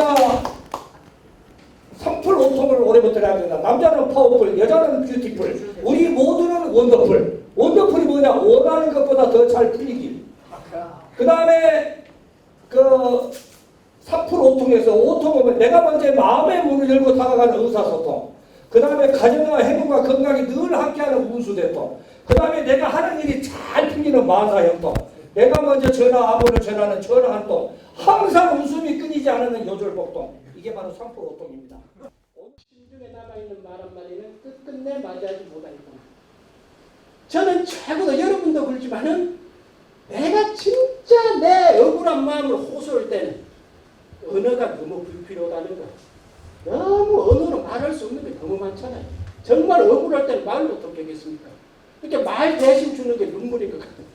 우리가 삼풀 오통을 오래부터 해야 된다. 남자는 파워풀, 여자는 뷰티풀. 우리 모두는 원더풀. 원더풀이 뭐냐? 원하는 것보다 더 잘 풀리기. 그 다음에 그 삼풀 오통에서 오통은 내가 먼저 마음의 문을 열고 다가가는 의사소통. 그 다음에 가정과 행복과 건강이 늘 함께하는 운수대통. 그 다음에 내가 하는 일이 잘 풀리는 만사형통. 내가 먼저 아무를 전하는 전화한통. 항상 웃음이 끊이지 않는 요절복통. 이게 바로 삼풀 오통입니다. 심중에 남아있는 말 한마디는 끝끝내 맞이하지 못하겠구나. 저는 최고도 여러분도 그렇지만은 내가 진짜 내 억울한 마음을 호소할 때는 언어가 너무 불필요하다는 거. 너무 언어로 말할 수 없는 게 너무 많잖아요. 정말 억울할 때는 말로 어떻게 하겠습니까? 이렇게 말 대신 주는 게 눈물인 것 같아요.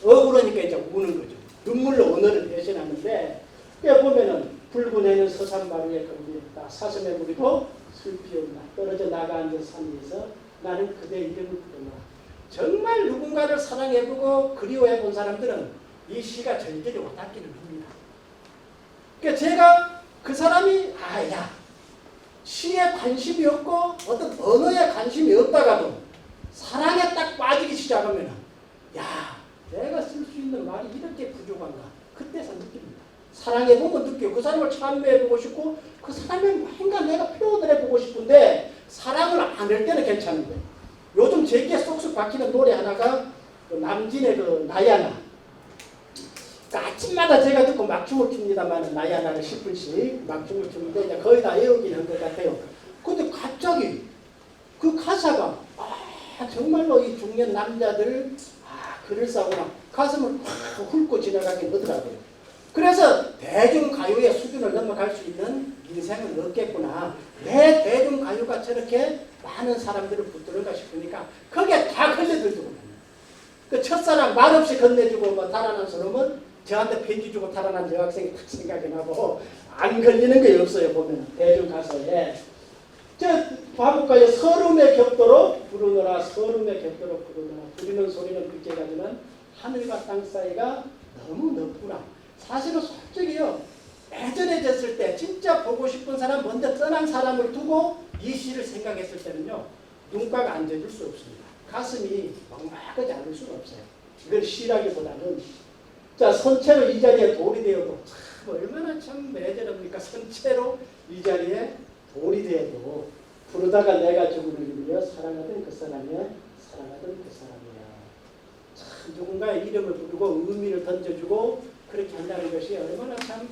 억울하니까 이제 우는 거죠. 눈물로 언어를 대신하는데 보면은 붉은 해는 서산마루에 걸려있다. 사슴의 무리도 슬피었나. 떨어져 나가 앉은 산 위에서 나는 그대 이름을 부르노라. 정말 누군가를 사랑해보고 그리워해본 사람들은 이 시가 절절히 와닿기는 합니다. 그러니까 제가 그 사람이 야 시에 관심이 없고 어떤 언어에 관심이 없다가도 사랑에 딱 빠지기 시작하면 야 내가 쓸 수 있는 말이 이렇게 부족한가 그때서 느낍니다. 사랑해보면 느껴요. 그 사람을 참여해보고 싶고 그 사람의 뭔가 내가 표현을 해보고 싶은데 사랑을 안 할 때는 괜찮은 거예요. 요즘 제게 쏙쏙 박히는 노래 하나가 남진의 그 나야나. 아침마다 제가 듣고 막춤을 춥니다만 나야나를 10분씩 막춤을 추는데 이제 거의 다 외우긴 한 것 같아요. 근데 갑자기 그 가사가 정말로 이 중년 남자들 글을 싸구나 가슴을 확 훑고 지나가긴 하더라고요. 그래서 대중가요의 수준을 넘어갈 수 있는 인생은 없겠구나. 왜 대중가요가 저렇게 많은 사람들을 붙드는가 싶으니까 거기에 다 걸려들더군요. 그 첫사랑 말없이 건네주고 뭐 달아난 소놈은 저한테 편지 주고 달아난 여학생이 딱 생각이 나고 안 걸리는 게 없어요. 보면 대중가서에 저 봐볼까요? 서름의 격도로 부르노라. 서름의 격도로 부르노라. 부르는 소리는 그렇게 가지만 하늘과 땅 사이가 너무 넓구나. 사실은 솔직히요. 애절해졌을 때 진짜 보고 싶은 사람 먼저 떠난 사람을 두고 이 시를 생각했을 때는요. 눈가가 안 젖을 수 없습니다. 가슴이 막막하지 않을 수가 없어요. 이걸 시라기보다는 자 선체로 이 자리에 돌이 되어도 참 얼마나 참 애절합니까. 선체로 이 자리에 돌이 되어도 부르다가 내가 죽음을 이루며 사랑하던 그 사람이야 사랑하던 그 사람이야. 참 누군가의 이름을 부르고 의미를 던져주고 그렇게 한다는 것이 얼마나 참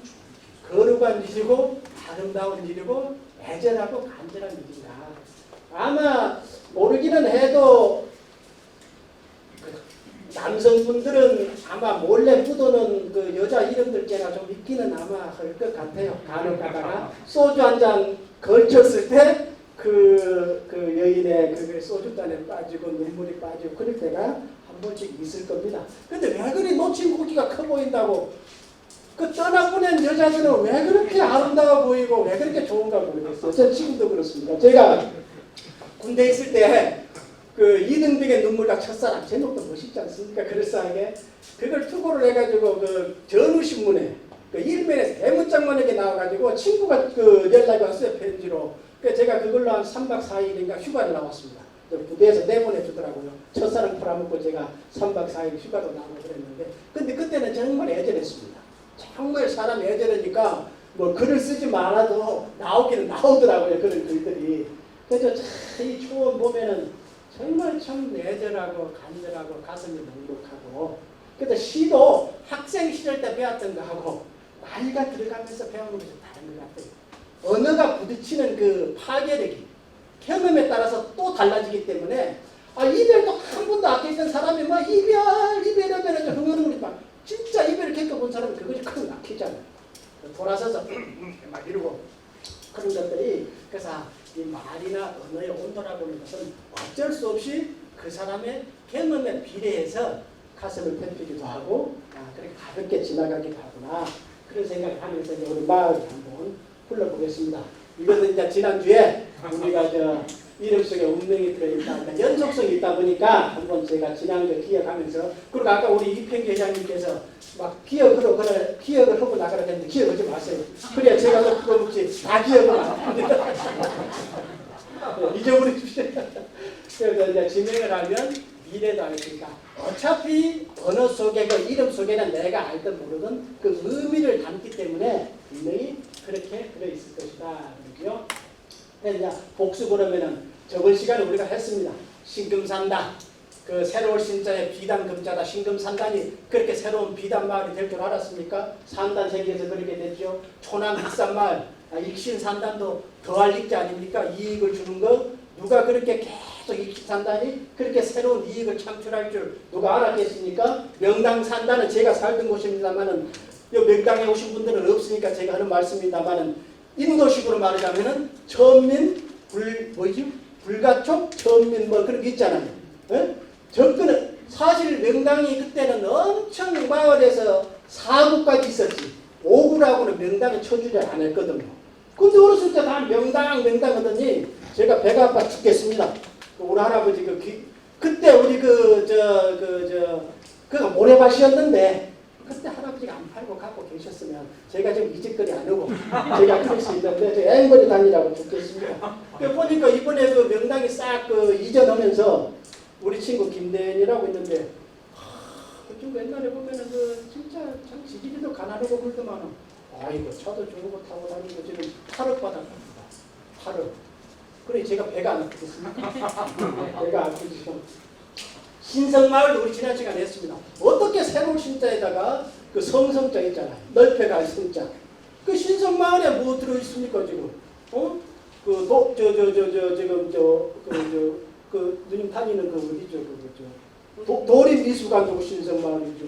거룩한 일이고 아름다운 일이고 애절하고 간절한 일인가. 아마 모르기는 해도 남성분들은 아마 몰래 묻어놓은 그 여자 이름들께나 좀 있기는 아마 할 것 같아요. 간혹 가다가 소주 한 잔 걸쳤을 때 그 여인의 그 소주잔에 빠지고 눈물이 빠지고 그럴 때가 한 번씩 있을 겁니다. 근데 왜 그리 놓친 고기가 커 보인다고 그 떠나보낸 여자들은 왜 그렇게 아름다워 보이고 왜 그렇게 좋은가 모르겠어요. 저 지금도 그렇습니다. 제가 군대에 있을 때 그 이등병의 눈물과 첫사랑 제목도 멋있지 않습니까? 그럴싸하게 그걸 투고를 해가지고 그 전우신문에 그 일면에서 대문짝만하게 나와가지고 친구가 그 연락이 왔어요. 편지로. 그 제가 그걸로 한 3박 4일인가 휴가를 나왔습니다. 부대에서 내보내주더라고요. 첫사랑 풀어먹고 제가 3박 4일 휴가도 나오고 그랬는데 근데 그때는 정말 애절했습니다. 정말 사람이 애절하니까 뭐 글을 쓰지 말아도 나오기는 나오더라고요. 그런 글들이. 그래서 참 이 초원 보면은 정말 참 애절하고 간절하고 가슴이 넉넉하고 그래서 시도 학생 시절 때 배웠던 거하고 나이가 들어가면서 배우는 것이 다른 것 같아요. 언어가 부딪히는 그 파괴력이 경험에 따라서 또 달라지기 때문에 이별도 한 번도 안 겪은 사람이 막 이별하면 흥얼흥얼 막 진짜 이별을 겪어본 사람은 그것이 크게 막히잖아요. 돌아서서 막 이러고 그런 것들이 그래서 이 말이나 언어의 온도라고 하는 것은 어쩔 수 없이 그 사람의 경험에 비례해서 가슴을 펴피기도 하고 그렇게 가볍게 지나가기도 하구나 그런 생각을 하면서 이제 우리 마을을 한번 불러보겠습니다. 이것은 이제 지난주에 우리가 이름 속에 운명이 들어있다. 그러니까 연속성이 있다 보니까 한번 제가 지난주에 기억하면서 그리고 아까 우리 이평기 회장님께서 막 기억을 하고 나가라 했는데 기억하지 마세요. 그래야 제가 또 그거 묻지 다 기억을 안 합니다. 잊어버리십시오. 그래서 이제 지명을 하면 미래도 알니까 어차피 언어 속에 그 이름 속에는 내가 알든 모르든 그 의미를 담기 때문에 분명히 그렇게 들어있을 것이다. 그러고요. 그래서 이제 복습을 하면은 저번 시간에 우리가 했습니다. 신금산다. 그 새로운 신자의 비단 금자다. 신금산단이 그렇게 새로운 비단 마을이 될 줄 알았습니까? 산단 세계에서 그렇게 됐죠. 초남 익산 마을, 익신산단도 더할 익자 아닙니까? 이익을 주는 거 누가 그렇게 계속 익신산단이 그렇게 새로운 이익을 창출할 줄 누가 알았겠습니까? 명당산단은 제가 살던 곳입니다만은 이 명당에 오신 분들은 없으니까 제가 하는 말씀입니다만은 인도식으로 말하자면은 천민 불가촉 천민 뭐 그런 게 있잖아요. 예? 접근은 사실 명당이 그때는 엄청 마을에서 4구까지 있었지 5구라고는 명당에 쳐주지 않았거든요. 근데 어렸을 때 다 명당 하더니 제가 배가 아파 죽겠습니다. 우리 할아버지 그때 우리 그가 모래밭이었는데 그때 할아버지가 안 팔고 갖고 계셨으면 제가 지금 이직거리 안 하고 제가 그럴 수 있는데 저 앵벌이 다니라고 죽겠습니다. 보니까 이번에 그 명당이 싹 이전하면서 우리 친구 김대현이라고 있는데 그쪽 옛날에 보면은 진짜 참 지지리도 가난하고 그러더만은 아이고 차도 좋은 거 타고 다니고 지금 8억 받았답니다. 8억. 그래 제가 배가 안 아프겠습니까? 배가 아프죠. 신성마을도 우리 지난 시간에 했습니다. 어떻게 새로운 신자에다가 그 성성자 있잖아요. 넓혀갈 성자. 그 신성마을에 뭐 들어있습니까 지금? 누님 다니는 그 어디죠? 도립미술관도 신성마을이죠.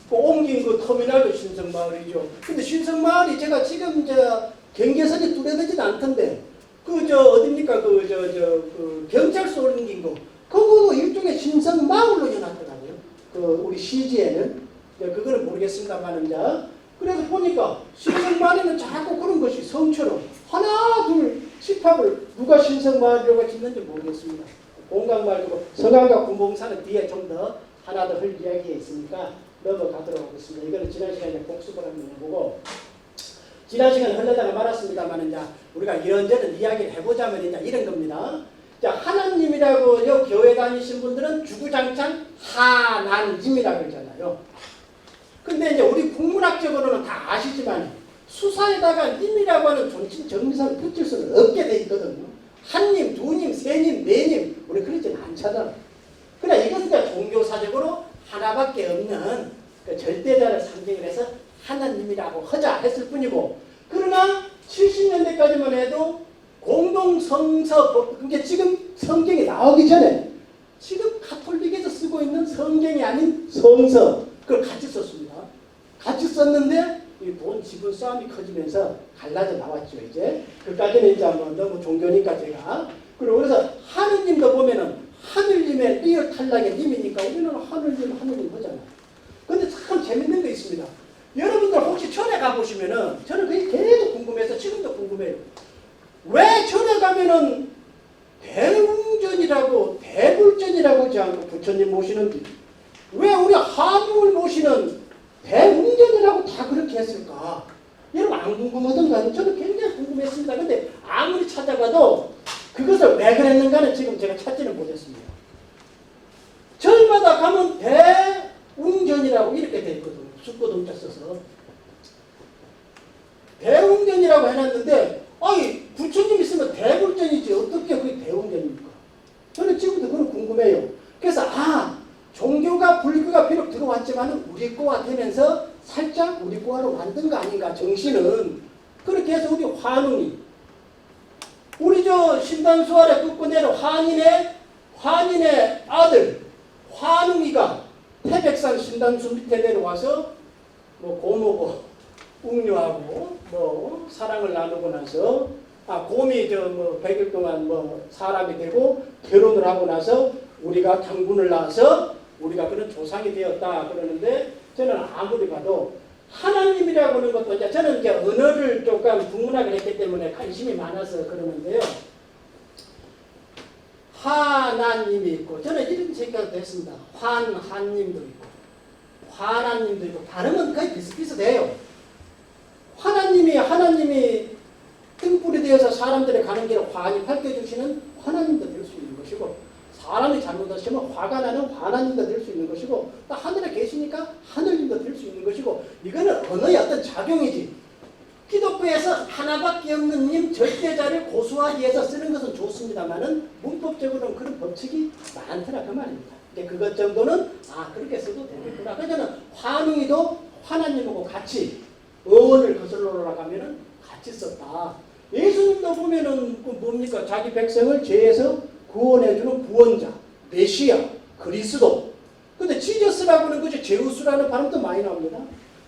그 옮긴 그 터미널도 신성마을이죠. 근데 신성마을이 제가 지금 경계선이 뚜렷하지는 않던데 어딥니까 그 경찰서 옮긴 거 그거 일종의 신성마을로 해놨더라고요. 우리 시지에는 그거는 모르겠습니다만 그래서 보니까 신성마을에는 자꾸 그런 것이 성처럼 하나 둘 집합을 누가 신성마을이라고 짓는지 모르겠습니다. 공강마을이고 서강과 군봉사는 뒤에 좀 더 하나 더 할 이야기가 있으니까 넘어가도록 하겠습니다. 이거는 지난 시간에 복습을 한번 해보고 지난 시간에 흘러다가 말았습니다만 우리가 이런저런 이야기를 해보자면 이런 겁니다. 하나님이라고 교회 다니신 분들은 주구장창 하나님이라고 그러잖아요. 근데 이제 우리 국문학적으로는 다 아시지만 수사에다가 님이라고 하는 존칭 정미사를 붙일 수는 없게 돼 있거든요. 한님, 두님, 세님, 네님 우리 그러지는 않잖아. 그래 이건 종교사적으로 하나밖에 없는 절대자를 상징을 해서 하나님이라고 하자 했을 뿐이고 그러나 70년대까지만 해도 공동성서 그게 지금 성경이 나오기 전에 지금 가톨릭에서 쓰고 있는 성경이 아닌 성서 그걸 같이 썼습니다. 같이 썼는데 이 돈 지분 싸움이 커지면서 갈라져 나왔죠. 이제 그까지는 이제 뭐 너무 종교니까 제가 그리고 그래서 하느님도 보면은 하늘님의 리얼 탈락의 님이니까 우리는 하느님 하잖아요. 근데 참 재밌는 거 있습니다. 여러분들 혹시 전에 가보시면은 저는 그게 계속 궁금해서 지금도 궁금해요. 왜 전에 가면은 대웅전이라고 대불전이라고 하지 않고 부처님 모시는지 왜 우리 한웅을 모시는 대웅전이라고 다 그렇게 했을까? 여러분 안 궁금하던가요? 저는 굉장히 궁금했습니다. 근데 아무리 찾아봐도 그것을 왜 그랬는가는 지금 제가 찾지는 못했습니다. 절마다 가면 대웅전이라고 이렇게 돼 있거든요. 숙고동자 써서 대웅전이라고 해놨는데 아니 부처님 있으면 대불전이지 어떻게 그게 대웅전입니까? 저는 지금도 그건 궁금해요. 그래서 종교가 불교가 비록 들어왔지만 우리 거와 되면서 살짝 우리 거와로 만든 거 아닌가 정신은 그렇게 해서 우리 환웅이 우리 신단수 아래 끝끝내는 환인의 아들 환웅이가 태백산 신단수 밑에 내려와서 뭐 고모고 웅녀하고 뭐 사랑을 나누고 나서 곰이 100일 동안 사람이 되고 결혼을 하고 나서 우리가 당군을 낳아서 우리가 그런 조상이 되었다 그러는데 저는 아무리 봐도 하나님이라고 하는 것도 저는 이제 언어를 조금 국문학을 했기 때문에 관심이 많아서 그러는데요. 화나님이 있고, 저는 이런 생각도 했습니다. 환한님도 있고 화나님도 있고, 발음은 거의 비슷비슷해요. 하나님이 등불이 되어서 사람들의 가는 길을 환히 밝혀주시는 하나님도 될 수 있는 것이고, 사람이 잘못하시면 화가 나는 화나님도 될 수 있는 것이고, 또 하늘에 계시니까 하늘님도 될 수 있는 것이고, 이거는 언어의 어떤 작용이지. 기독교에서 하나밖에 없는 님 절대자를 고수하기 위해서 쓰는 것은 좋습니다만은 문법적으로는 그런 법칙이 많더라 그 말입니다. 그것 정도는 그렇게 써도 되겠구나. 그래서 저는 환웅이도 하나님하고 같이 어원을 거슬러 올라가면은 같이 썼다. 예수님도 보면은 뭡니까? 자기 백성을 죄에서 구원해주는 구원자, 메시아, 그리스도. 근데 지저스라고는 그죠? 제우스라는 발음도 많이 나옵니다.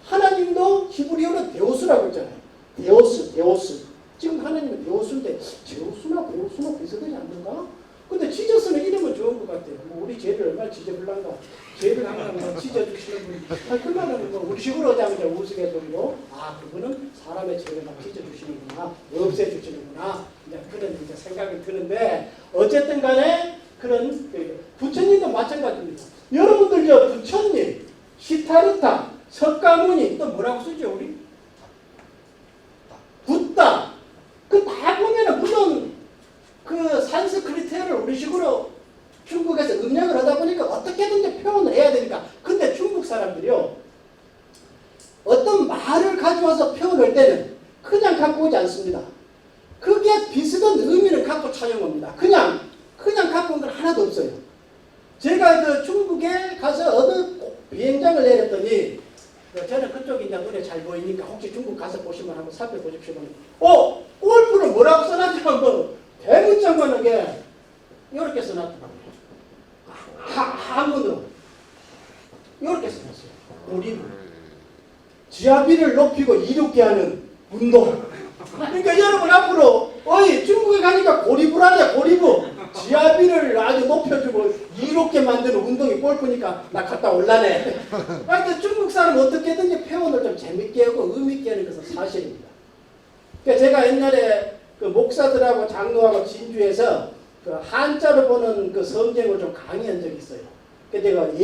하나님도 히브리어는 데오스라고 했잖아요. 데오스. 지금 하나님은 데오스인데 제우스나 데오스나 비슷하지 않는가? 근데 지저스는 이름은 좋은 것 같아요. 뭐 우리 죄를 얼마나 지저불란가. 죄를 항상 뭐 지져주시는 분이. 그러면 뭐 우리 식으로 하자면 우스갯소리로 그분은 사람의 죄를 막 지져주시는구나. 없애주시는구나. 이제 그런 이제 생각이 드는데, 어쨌든 간에 그런 부처님도 마찬가지입니다. 여러분들 저 부처님, 시타르타, 석가모니 또 뭐라고 쓰죠 우리? 붓다. 그 다 보면은 물론 그 산스크리트를 우리식으로 중국에서 음력을 하다 보니까 어떻게든지 표현을 해야 되니까. 근데 중국 사람들이요, 어떤 말을 가져와서 표현할 때는 그냥 갖고 오지 않습니다. 그게 비슷한 의미를 갖고 차용합니다. 그냥 갖고 온 건 하나도 없어요. 제가 그 중국에 가서 어느 비행장을 내렸더니, 저는 그쪽이 이제 눈에 잘 보이니까 혹시 중국 가서 보시면 한번 살펴보십시오. 골프는 뭐라고 써놨냐면 대문짝만하게 이렇게 써놨더라고요. 한문으로 이렇게 써놨어요. 고리부. 지하비를 높이고 이롭게 하는 운동. 그러니까 여러분 앞으로 중국에 가니까 고리부라네. 고리부. 지하비를 아주 높여주고 이롭게 만드는 운동이 골프니까 나 갔다 올라네. 그러니까 중국 사람 어떻게든지 표현을 좀 재밌게 하고 의미있게 하는 것은 사실입니다. 그러니까 제가 옛날에 그 목사들하고 장로하고 진주에서 그 한자로 보는 그 성경을 좀 강의한 적이 있어요. 그러니까 제가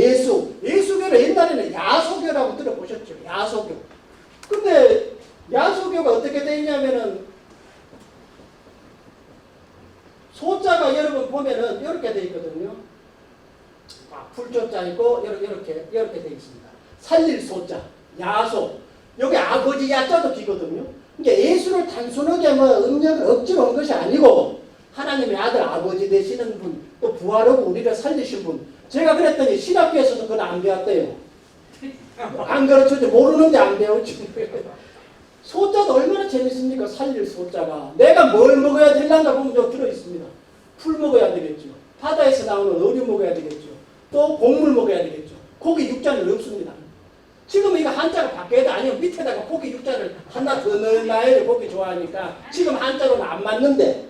예수교를 옛날에는 야소교라고 들어보셨죠? 야소교. 근데 야소교가 어떻게 되어 있냐면은 소자가 여러분 보면은 이렇게 되어 있거든요. 풀조자 있고 이렇게 되어 있습니다. 살릴 소자, 야소. 여기 아버지 야자도 기거든요. 그러니까 예수를 단순하게 음력을 억지로 한 것이 아니고 하나님의 아들 아버지 되시는 분, 또 부활하고 우리를 살리신 분. 제가 그랬더니 신학교에서도 그건 안 배웠대요. 안 가르쳐줘. 모르는데 안 배웠지. 소자도 얼마나 재밌습니까? 살릴 소자가. 내가 뭘 먹어야 되려나 보면 저 들어있습니다. 풀 먹어야 되겠죠. 바다에서 나오는 어류 먹어야 되겠죠. 또 곡물 먹어야 되겠죠. 고기 육자는 없습니다. 지금 이거 한자가 바뀌어야 돼. 아니면 밑에다가 고기 육자를 하나 더 넣어놔야죠. 고기 좋아하니까. 지금 한자로는 안 맞는데,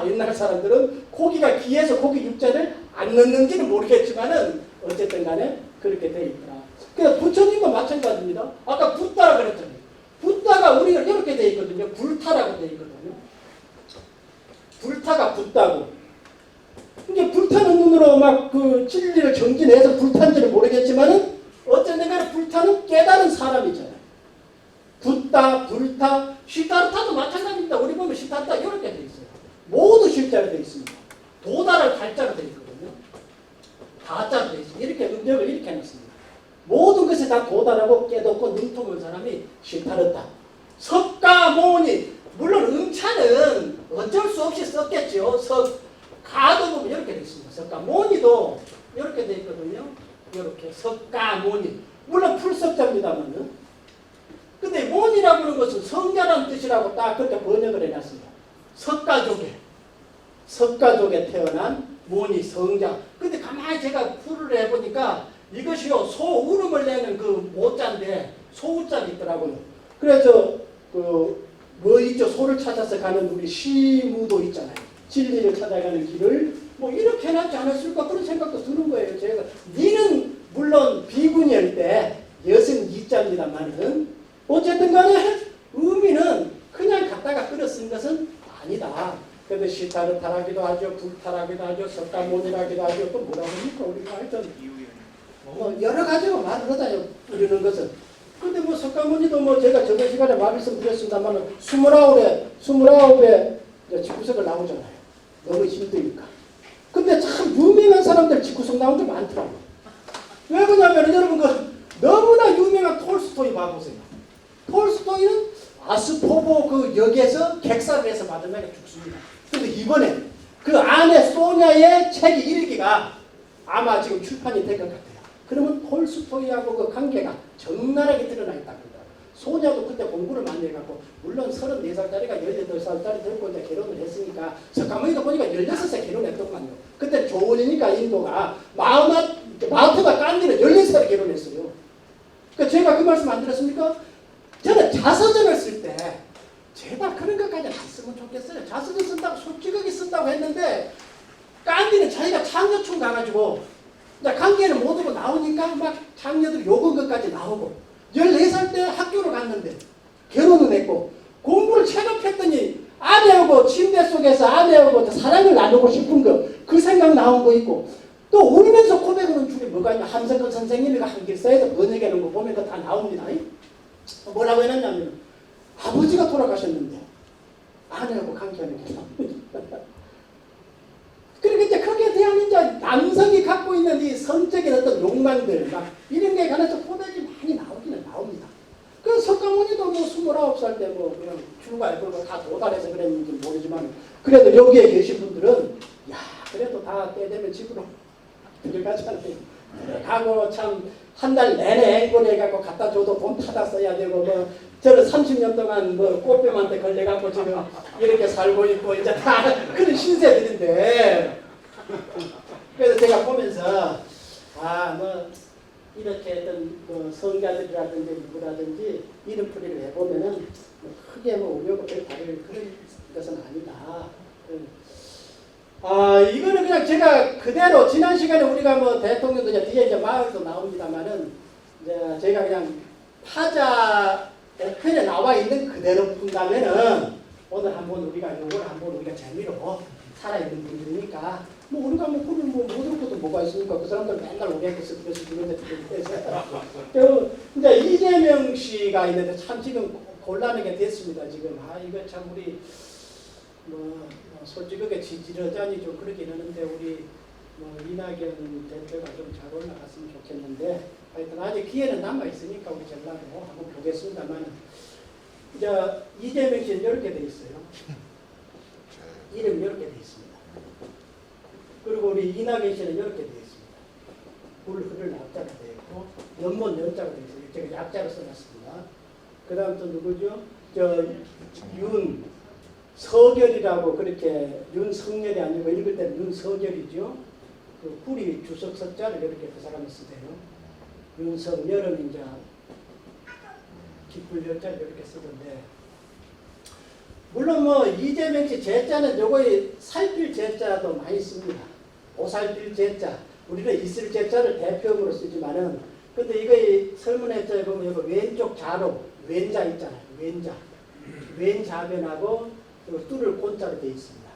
옛날 사람들은 고기가 귀해서 고기 육자를 안 넣는지는 모르겠지만은 어쨌든 간에 그렇게 돼 있더라. 그래서 부처님과 마찬가지입니다. 아까 붓다라 그랬잖아요. 붓다가 우리가 이렇게 돼 있거든요. 불타라고 돼 있거든요. 불타가 붓다고. 이게 불타는 눈으로 막 그 진리를 정진해서 불탄지는 모르겠지만은 어쨌든 간에 불타는 깨달은 사람이잖아요. 붓다, 불타, 시타르타도 마찬가지입니다. 우리 보면 시타르타 이렇게 돼 있어요. 모두 실자로 돼 있습니다. 도달할 달자로 돼 있거든요. 다자로 돼 있어요. 이렇게 음력을 이렇게 해놨습니다. 모든 것이 다 도달하고 깨닫고 능통한 사람이 시타르타. 석가모니. 물론 음차는 어쩔 수 없이 썼겠죠. 가도 보면 이렇게 돼 있습니다. 석가모니도 이렇게 돼 있거든요. 이렇게 석가모니. 물론 풀석자입니다만은. 근데 모니라고 하는 것은 성자라는 뜻이라고 딱 그렇게 번역을 해놨습니다. 석가족에 태어난 모니 성자. 근데 가만히 제가 풀을 해보니까 이것이요 소울음을 내는 그 모자인데 소우자가 있더라고요. 그래서 뭐 있죠? 소를 찾아서 가는 우리 시무도 있잖아요. 진리를 찾아가는 길을 뭐 이렇게 해놨지 않았을까 그런 생각도 드는 거예요. 제가 니는 물론 비군일 때 여성 이자입니다만은 어쨌든 간에 의미는 그냥 갖다가 끌어 쓴 것은 아니다. 그래도 시타르타라기도 하죠, 불타라기도 하죠, 석가모니라기도 하죠. 또 뭐라 그럽니까? 우리가 하여튼 뭐 여러 가지로 말을 하다요. 우리는 것은. 근데 뭐 석가모니도 뭐 제가 저번 시간에 말씀드렸습니다만 29에 집구석을 나오잖아요. 너무 힘드니까. 근데 참 유명한 사람들 집구석 나온 게 많더라고요. 왜 그러냐면 여러분 그 너무나 유명한 톨스토이 봐보세요. 톨스토이는 아스포보 그 역에서 객사를 해서 마지막에 죽습니다. 근데 이번에 그 안에 소냐의 책이 1기가 아마 지금 출판이 될 것 같아요. 그러면 톨스토이하고 그 관계가 적나라하게 드러나 있다고. 소냐도 그때 공부를 많이 해갖고 물론 34살짜리가 18살짜리 됐고 이제 결혼을 했으니까 석가모니도 보니까 16살 결혼했더만요. 그때 조원이니까 인도가 마하토가 깐디는 14살에 결혼했어요. 그러니까 제가 그 말씀 안 들었습니까? 저는 자서전을 쓸 때 제발 그런 것까지 안 쓰면 좋겠어요. 자서전 쓴다고 솔직하게 쓴다고 했는데 깐디는 자기가 창녀충 가가지고 관계는 못 오고 나오니까 막 창녀들 욕은 것까지 나오고 14살 때 학교를 갔는데 결혼을 했고 공부를 체급했더니 아내하고 침대 속에서 아내하고 사랑을 나누고 싶은 거 그 생각 나온 거 있고 또 울면서 고백하는 중에 뭐가 있냐. 함석근 선생님이가 한길사에서 번역하는 거 보면 다 나옵니다. 뭐라고 해놨냐면 아버지가 돌아가셨는데 아내하고 관계하는 게 나옵니다. 그리고 이제 거기에 대한 이제 남성이 갖고 있는 이 성적인 어떤 욕망들 막 이런 게 관해서 고백이 많이 나오기는 나옵니다. 그 석가모니도 뭐 29살 때 뭐 그냥 출가해보고 다 도달해서 그랬는지 모르지만 그래도 여기에 계신 분들은 야 그래도 다 때 되면 집으로 들어가잖아요. 가고 참 한 달 내내 앵콜해갖고 갖다 줘도 돈 타다 써야 되고 뭐 저는 30년 동안 뭐 꽃뱀한테 걸려갖고 지금 이렇게 살고 있고 이제 다 그런 신세들인데 그래서 제가 보면서 뭐 이렇게 어떤 그 성가들이라든지 누구라든지 이름풀이를 해보면은 뭐 크게 뭐 우려가 별 다를 그런 것은 아니다. 이거는 그냥 제가 그대로 지난 시간에 우리가 뭐 대통령도 이제 뒤에 이제 마을도 나옵니다만은 이제 제가 그냥 타자 편에 나와 있는 그대로 푼다면은 오늘 한번 우리가 요걸 한번 우리가 재미로 살아있는 분들이니까 뭐 우리가 뭐 그걸 뭐 못할 것도 뭐가 있습니까? 그 사람들 맨날 오겠어 그래서 그런데 그래서 이제 이재명 씨가 있는데 참 지금 곤란하게 됐습니다. 지금 이거 참 우리 뭐 솔직하게 지지러자니 좀 그러긴 하는데 우리 뭐 이낙연 대표가 좀 잘 올라갔으면 좋겠는데 하여튼 아직 기회는 남아 있으니까 우리 전라도 한번 보겠습니다만 이제 이재명 씨는 이렇게 돼 있어요. 이름이 이렇게 돼 있습니다. 그리고 우리 이낙연 씨는 이렇게 돼 있습니다. 불흐를 약자가 돼 있고 연못 연자가 돼 있어요. 제가 약자로 써놨습니다. 그 다음 또 누구죠? 윤석열이라고 그렇게 윤석열이 아니고 읽을 때는 윤석열이죠. 그 불이 주석 석자를 이렇게 그 사람이 쓰대요. 윤석열은 이제 기쁠 열자를 이렇게 쓰던데 물론 뭐 이재명 씨 제자는 요거에 살필 제자도 많이 씁니다. 오살필 제자, 우리는 있을 제자를 대표적으로 쓰지만은 근데 이거 설문에 보면 여기 왼쪽 자로 왼자 있잖아요. 왼자, 왼자변하고 뚫을 곤자로 되어 있습니다.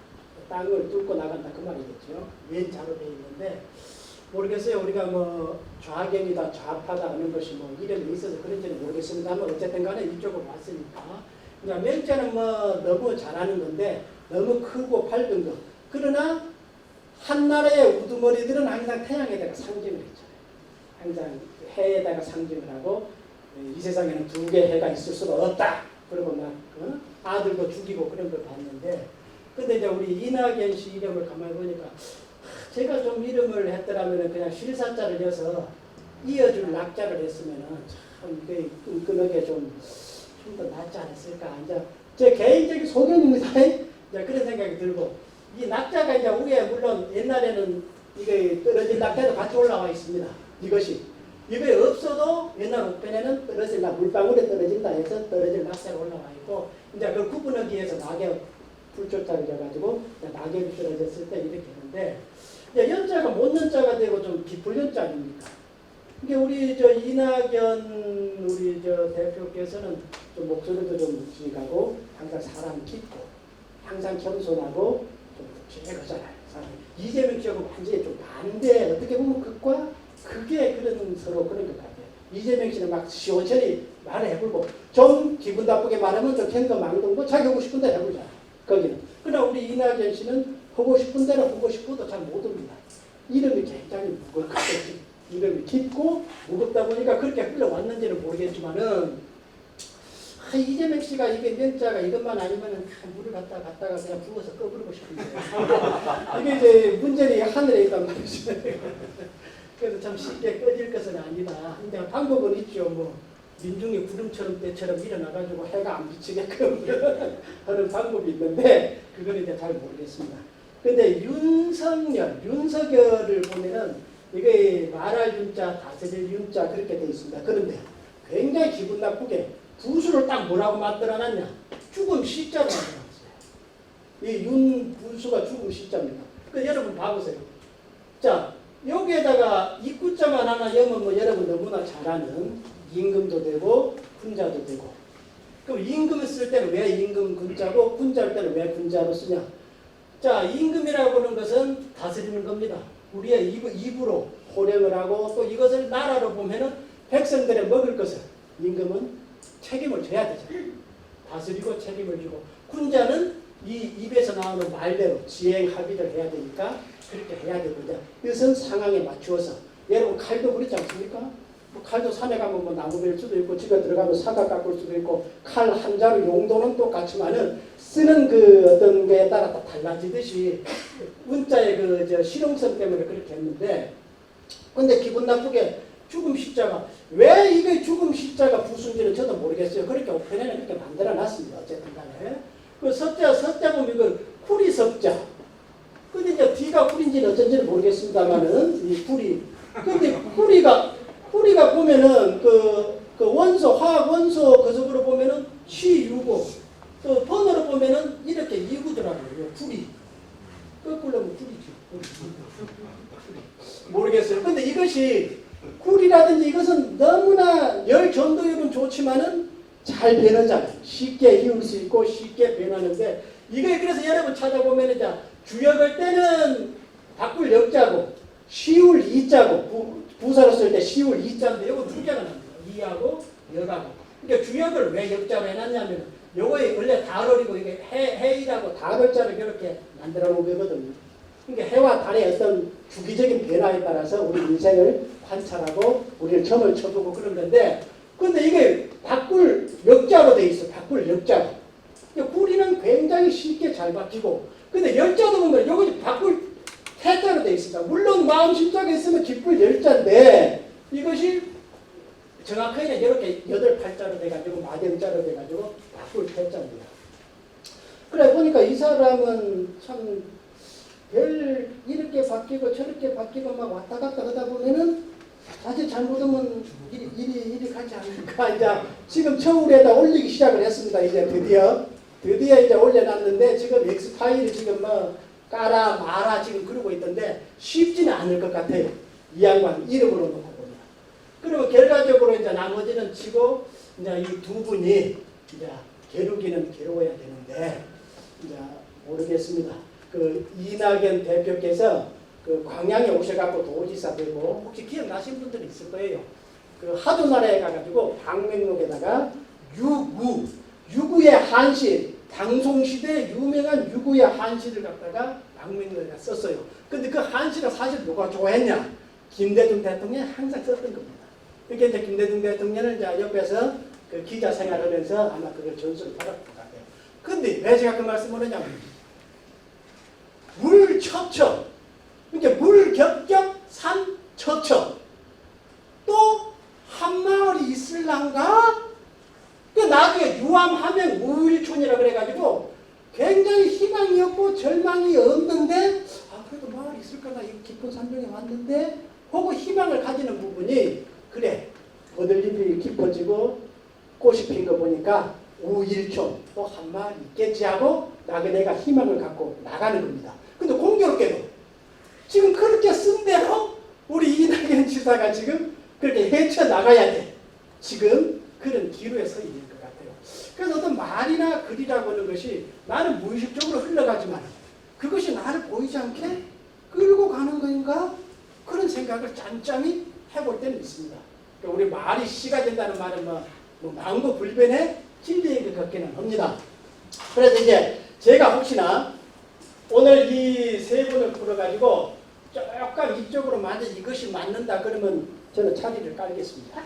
땅을 뚫고 나간다 그 말이겠죠. 왼자로 되어 있는데 모르겠어요. 우리가 뭐 좌경이다 좌파다 하는 것이 뭐 이름이 있어서 그런지는 모르겠습니다만 어쨌든 간에 이쪽으로 왔으니까 그러니까 명자는 뭐 너무 잘하는 건데 너무 크고 밝은 거. 그러나 한나라의 우두머리들은 항상 태양에다가 상징을 했잖아요. 항상 해에다가 상징을 하고 이 세상에는 두 개의 해가 있을 수가 없다. 그리고 막 아들도 죽이고 그런 걸 봤는데 근데 이제 우리 이낙연 씨 이름을 가만히 보니까 제가 좀 이름을 했더라면 그냥 실사자를 해서 이어줄 낙자를 했으면은 참 이게 끈끈하게 좀 더 낫지 않았을까. 이제 제 개인적인 소견입니다. 이제 그런 생각이 들고 이 낙자가 이제 위에 물론 옛날에는 이게 떨어진 낙자도 같이 올라와 있습니다. 이것이 이게 없어도 옛날 우편에는 떨어질 물방울에 떨어진다 해서 떨어질 낙자가 올라와 있고 이제 그걸 구분하기 위해서 낙엽 불초자를 해가지고 낙엽이 떨어졌을 때 이렇게 했는데 연자가 못 연자가 되고 좀 깊을 연자 아닙니까? 이게 우리 이낙연 우리 대표께서는 좀 목소리도 좀 묵직하고 항상 사람 깊고 항상 겸손하고 좀 묵직하잖아요. 이재명 씨하고 완전히 좀 반대, 어떻게 보면 극과 극의 그런 서로 그런 것 같아요. 이재명 씨는 막 시원천히 말을 해보고 좀 기분 나쁘게 말하면 좀 캔거망동고 자기 하고 싶은 대로 해보자. 거기는. 그러나 우리 이낙연 씨는 하고 싶은 대로 하고 싶어도 잘 못 합니다. 이름이 굉장히 무겁거든요. 이름이 깊고 무겁다 보니까 그렇게 흘러왔는지는 모르겠지만은 이재명 씨가 이게 명자가 이것만 아니면은 물을 갖다가 그냥 부어서 꺼부르고 싶은데 이게 이제 문제는 하늘에 있단 말이죠. 그래서 참 쉽게 꺼질 것은 아니다. 근데 방법은 있죠. 뭐 민중이 구름처럼 때처럼 일어나가지고 해가 안 비치게끔 하는 방법이 있는데 그건 이제 잘 모르겠습니다. 근데 윤석열을 보면은 이게 말할 윤자, 다스릴 윤자 그렇게 돼 있습니다. 그런데 굉장히 기분 나쁘게 부수를 딱 뭐라고 만들어놨냐? 죽음 시자로 만들어놨어요. 이 윤부수가 죽음 시자입니다. 그 여러분 봐보세요. 자, 여기에다가 입구자만 하나 여면 뭐 여러분 너무나 잘 아는 임금도 되고 군자도 되고. 그럼 임금을 쓸 때는 왜 임금 군자고 군자일 때는 왜 군자로 쓰냐? 자, 임금이라고 하는 것은 다스리는 겁니다. 우리의 입으로 호령을 하고 또 이것을 나라로 보면은 백성들의 먹을 것을 임금은 책임을 져야 되죠. 다스리고 책임을 지고 군자는 이 입에서 나오는 말대로 지행 합의를 해야 되니까 그렇게 해야 되거든요. 이것은 상황에 맞추어서 여러분 칼도 그렇지 않습니까? 뭐 칼도 산에 가면 뭐 나무 벨 수도 있고 집에 들어가면 사과 깎을 수도 있고 칼 한 자루 용도는 똑같지만은 쓰는 그 어떤 거에 따라 다 달라지듯이 문자의 그 실용성 때문에 그렇게 했는데 근데 기분 나쁘게 죽음 십자가 왜 이게 죽음 십자가 부순지는 저도 모르겠어요. 그렇게 오편에는 그렇게 만들어놨습니다. 어쨌든 간에 그 석자 보면 이거 구리 석자. 근데 이제 뒤가 구리인지는 어쩐지는 모르겠습니다만은 이 구리. 근데 구리가 보면은 그 원소 화학 원소 그속으로 보면은 C6고 또 번호로 보면은 이렇게 2구더라고요. 구리. 거꾸로 하면 구리죠. 모르겠어요. 근데 이것이 꿀이라든지 이것은 너무나 열 전도율은 좋지만은 잘 변하잖아요. 쉽게 희울 수 있고 쉽게 변하는데 이게 그래서 여러분 찾아보면 이제 주역을 때는 바꿀 역자고 시울 이자고 부사로 쓸 때 시울 이자인데 이거 두 개가 납니다. 이하고 역하고. 그러니까 주역을 왜 역자로 해놨냐면 요거에 원래 달월이고 이게 해이라고 달월자를 이렇게 만들어 놓은 거거든요. 그러니까 해와 달의 어떤 주기적인 변화에 따라서 우리 인생을 관찰하고 우리를 점을 쳐두고 그런 건데 근데 이게 바꿀 역자로 돼 있어. 바꿀 역자로. 구리는 굉장히 쉽게 잘 바뀌고 근데 열자도 보면 여기 바꿀 태자로 돼 있습니다. 물론 마음 심장에 있으면 기쁠 열자인데 이것이 정확하게 이렇게 8팔자로 돼가지고 마대자로 돼가지고 바꿀 태자입니다. 그래 보니까 이 사람은 참 별 이렇게 바뀌고 저렇게 바뀌고 막 왔다 갔다 하다 보면은 사실 잘못하면 일이 가지 않을까. 이제 지금 처울에다 올리기 시작을 했습니다. 이제 드디어 이제 올려놨는데 지금 X 파일이 지금 뭐 까라 마라 지금 그러고 있던데 쉽지는 않을 것 같아요. 이 양반 이름으로 놓고 보면. 그러면 결과적으로 이제 나머지는 치고 이제 이 두 분이 이제 겨루기는 겨루어야 되는데 이제 모르겠습니다. 그 이낙연 대표께서 그 광양에 오셔갖고 도지사 되고 혹시 기억나신 분들이 있을 거예요. 그 하도나라에 가가지고 방맹록에다가 유구의 한시 당송시대 유명한 유구의 한시를 갖다가 방맹록에다 썼어요. 근데 그 한시가 사실 누가 좋아했냐? 김대중 대통령이 항상 썼던 겁니다. 그러니까 이제 김대중 대통령은 이제 옆에서 그 기자 생활하면서 아마 그걸 전수를 받았던 것 같아요. 근데 왜 제가 그 말씀을 하냐면 물첩첩 그러니까 물겹겹 산처처 또 한마을이 있을란가? 그 나중에 유암하면 우일촌이라 그래가지고 굉장히 희망이 없고 절망이 없는데 그래도 마을이 있을까나 이 깊은 산중에 왔는데 하고 희망을 가지는 부분이 그래 거들잎이 깊어지고 꽃이 핀 거 보니까 우일촌 또 한마을 있겠지 하고 나그네가 희망을 갖고 나가는 겁니다. 근데 공교롭게도 지금 그렇게 쓴 대로 우리 이낙연 지사가 지금 그렇게 헤쳐나가야 돼. 지금 그런 기로에 서 있는 것 같아요. 같아요. 그래서 어떤 말이나 글이라고 하는 것이 나는 무의식적으로 흘러가지만 그것이 나를 보이지 않게 끌고 가는 건가? 그런 생각을 짠짠히 해볼 때는 있습니다. 그러니까 우리 말이 씨가 된다는 말은 뭐 망고불변의 진리인 것 같기는 합니다. 그래서 이제 제가 혹시나 오늘 이 세 분을 풀어가지고 조금 이쪽으로 만약 이것이 맞는다 그러면 저는 자리를 깔겠습니다.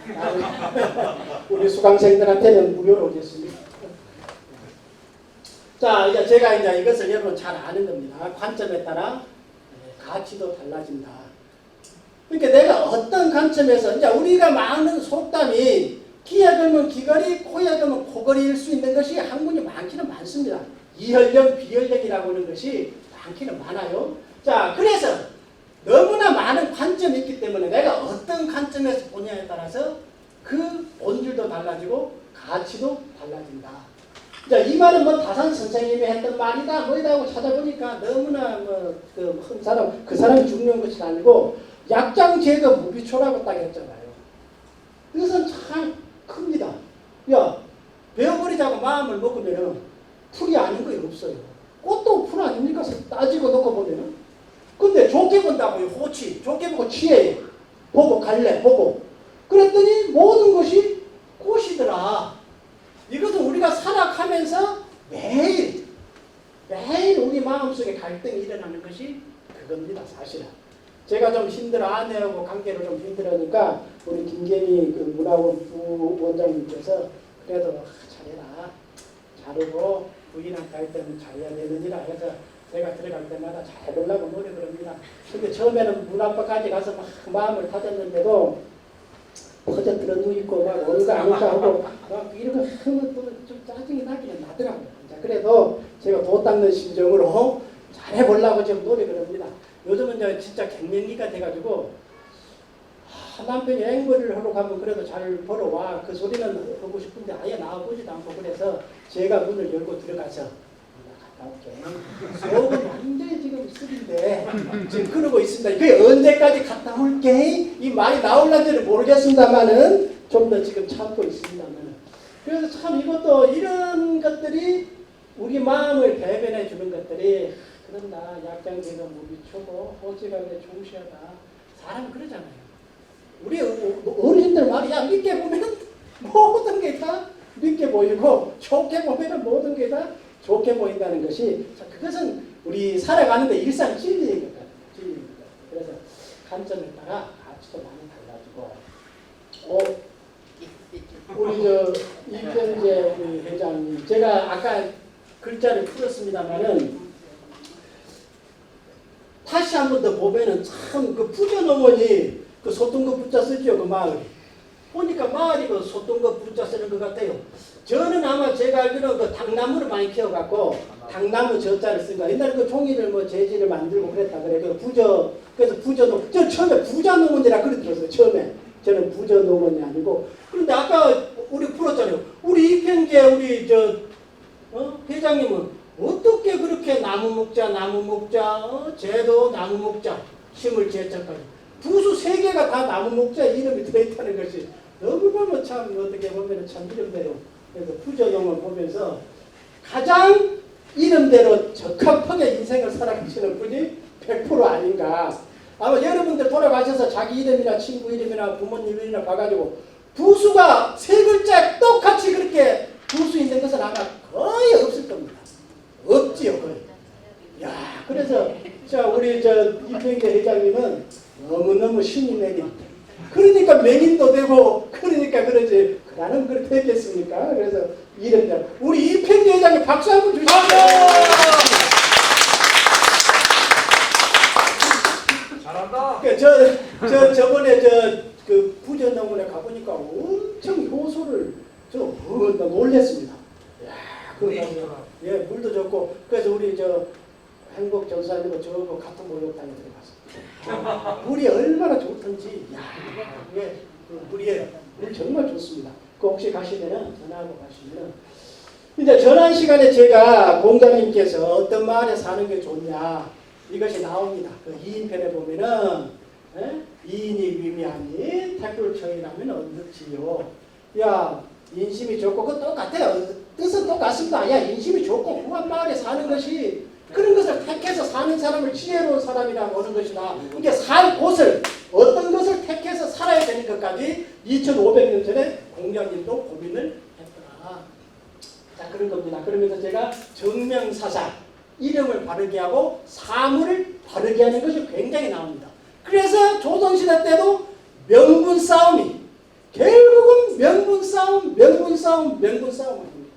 우리 수강생들한테는 무료로 오겠습니다. 자, 이제 제가 이제 이것을 여러분 잘 아는 겁니다. 관점에 따라 가치도 달라진다. 그러니까 내가 어떤 관점에서 이제 우리가 많은 속담이 기에 걸면 귀걸이, 코에 걸면 코걸이일 수 있는 것이 학문이 많기는 많습니다. 이혈령, 비혈령이라고 하는 것이 많기는 많아요. 자, 그래서 너무나 많은 관점이 있기 때문에 내가 어떤 관점에서 보냐에 따라서 그 본질도 달라지고 가치도 달라진다. 자, 이 말은 뭐 다산 선생님이 했던 말이다 뭐이다 하고 찾아보니까 너무나 큰 사람, 그 사람이 중요한 것이 아니고 약장제거 무비초라고 딱 했잖아요. 이것은 참 큽니다. 야, 베어버리자고 마음을 먹으면 풀이 아닌 거 없어요. 꽃도 풀 아닙니까? 따지고 놓고 보면은. 근데 좋게 본다고요. 호치. 좋게 보고 취해. 보고 갈래. 보고. 그랬더니 모든 것이 꽃이더라. 이것은 우리가 살아가면서 매일 우리 마음속에 갈등이 일어나는 것이 그겁니다. 사실은. 제가 좀 힘들어 아내하고 관계를 좀 힘들으니까 우리 김계미 그 문화원 부원장님께서 그래도 잘해라. 잘하고 부인한테 할 때는 잘해야 되느니라 해서 제가 들어갈 때마다 잘 해보려고 노력을 합니다. 근데 처음에는 문 앞까지 가서 막 마음을 다졌는데도 퍼져 들어 누있고 막 온가 안가 하고 막 이러고 하면 또 좀 짜증이 나기는 나더라고요. 그래도 제가 도 닦는 심정으로 잘해보려고 좀 노력을 합니다. 요즘은 이제 진짜 갱년기가 돼가지고 남편이 앵벌이를 하러 가면 그래도 잘 벌어와. 그 소리는 하고 싶은데 아예 나와보지도 않고 그래서 제가 문을 열고 들어가서 갔다 올게. 속은 완전히 지금 쓰린데 지금 그러고 있습니다. 그게 언제까지 갔다 올게? 이 말이 나올란지는 모르겠습니다만은 좀 더 지금 참고 있습니다만은. 그래서 참 이것도 이런 것들이 우리 마음을 배변해 주는 것들이 그런다. 약장제가 무비초고 호지간에 중시하다. 사람은 그러잖아요. 우리 어르신들 말이 야 믿게 보면 모든 게 다 믿게 보이고 좋게 보면 모든 게 다 좋게 보인다는 것이 그것은 우리 살아가는데 일상 진리인 것 같아요. 진리인 것 같아요. 그래서 관점에 따라 가치도 많이 달라지고 우리 저 이편재 우리 회장님 제가 아까 글자를 풀었습니다마는 다시 한 번 더 보면은 참 그 부전어머니 그 소똥거 붙자 쓰죠. 그 마을이. 보니까 마을이 그 소똥거 붙자 쓰는 것 같아요. 저는 아마 제가 알기로는 그 당나무를 많이 키워갖고 당나무 저자를 쓴 거. 옛날에 그 종이를 뭐 재질을 만들고 그랬다 그래. 그 부저, 그래서 부저농, 저 처음에 부자농원이라 그래 들었어요. 처음에. 저는 부저농원이 아니고. 그런데 아까 우리 풀었잖아요. 우리 이편재 우리 회장님은 어떻게 그렇게 나무 목자, 제도 나무 목자, 심을 제자까지. 부수 3개가 다 나무 목자 이름이 들어있다는 것이 너무 보면 참 어떻게 보면 참 이름대로 그래서 부저농을 보면서 가장 이름대로 적합하게 인생을 살아가시는 분이 100% 아닌가. 아마 여러분들 돌아가셔서 자기 이름이나 친구 이름이나 부모님 이름이나 봐가지고 부수가 3글자 똑같이 그렇게 부수 있는 것은 아마 거의 없을 겁니다. 없지요 거의. 야 그래서 자 우리 이편재 회장님은 너무너무 신이 내린. 그러니까 맹인도 되고 그러니까 그러지. 나는 그렇게 했겠습니까? 그래서 이름대로 우리 이편재 회장님 박수 한번 주시죠. 잘한다. 그러니까 저번에 그 부전농원에 가보니까 엄청 효소를 놀랬습니다. 야, 예, 물도 좋고 그래서 우리 행복 전사님과 저하고 같은 목욕탕에 들어갔습니다. 물이 얼마나 좋던지, 야, 예, 물이에요. 물 정말 좋습니다. 그 혹시 가시면은 전화하고 가시면은 이제 전화 시간에 제가 공자님께서 어떤 마을에 사는 게 좋냐 이것이 나옵니다. 그 2인편에 보면은 이인이 위미하니 태굴청이라면 언덕지요. 야 인심이 좋고 그거 똑같아요. 뜻은 똑같습니다. 야 인심이 좋고 후한 마을에 사는 것이 그런 것을 택해서 사는 사람을 지혜로운 사람이라고 하는 것이다. 이게 살 곳을 어떤 것을 택해서 살아야 되는 것까지 2500년 전에 공자님도 고민을 했더라. 자 그런 겁니다. 그러면서 제가 정명사사 이름을 바르게 하고 사물을 바르게 하는 것이 굉장히 나옵니다. 그래서 조선시대 때도 명분 싸움이 결국은 명분 싸움 아닙니까?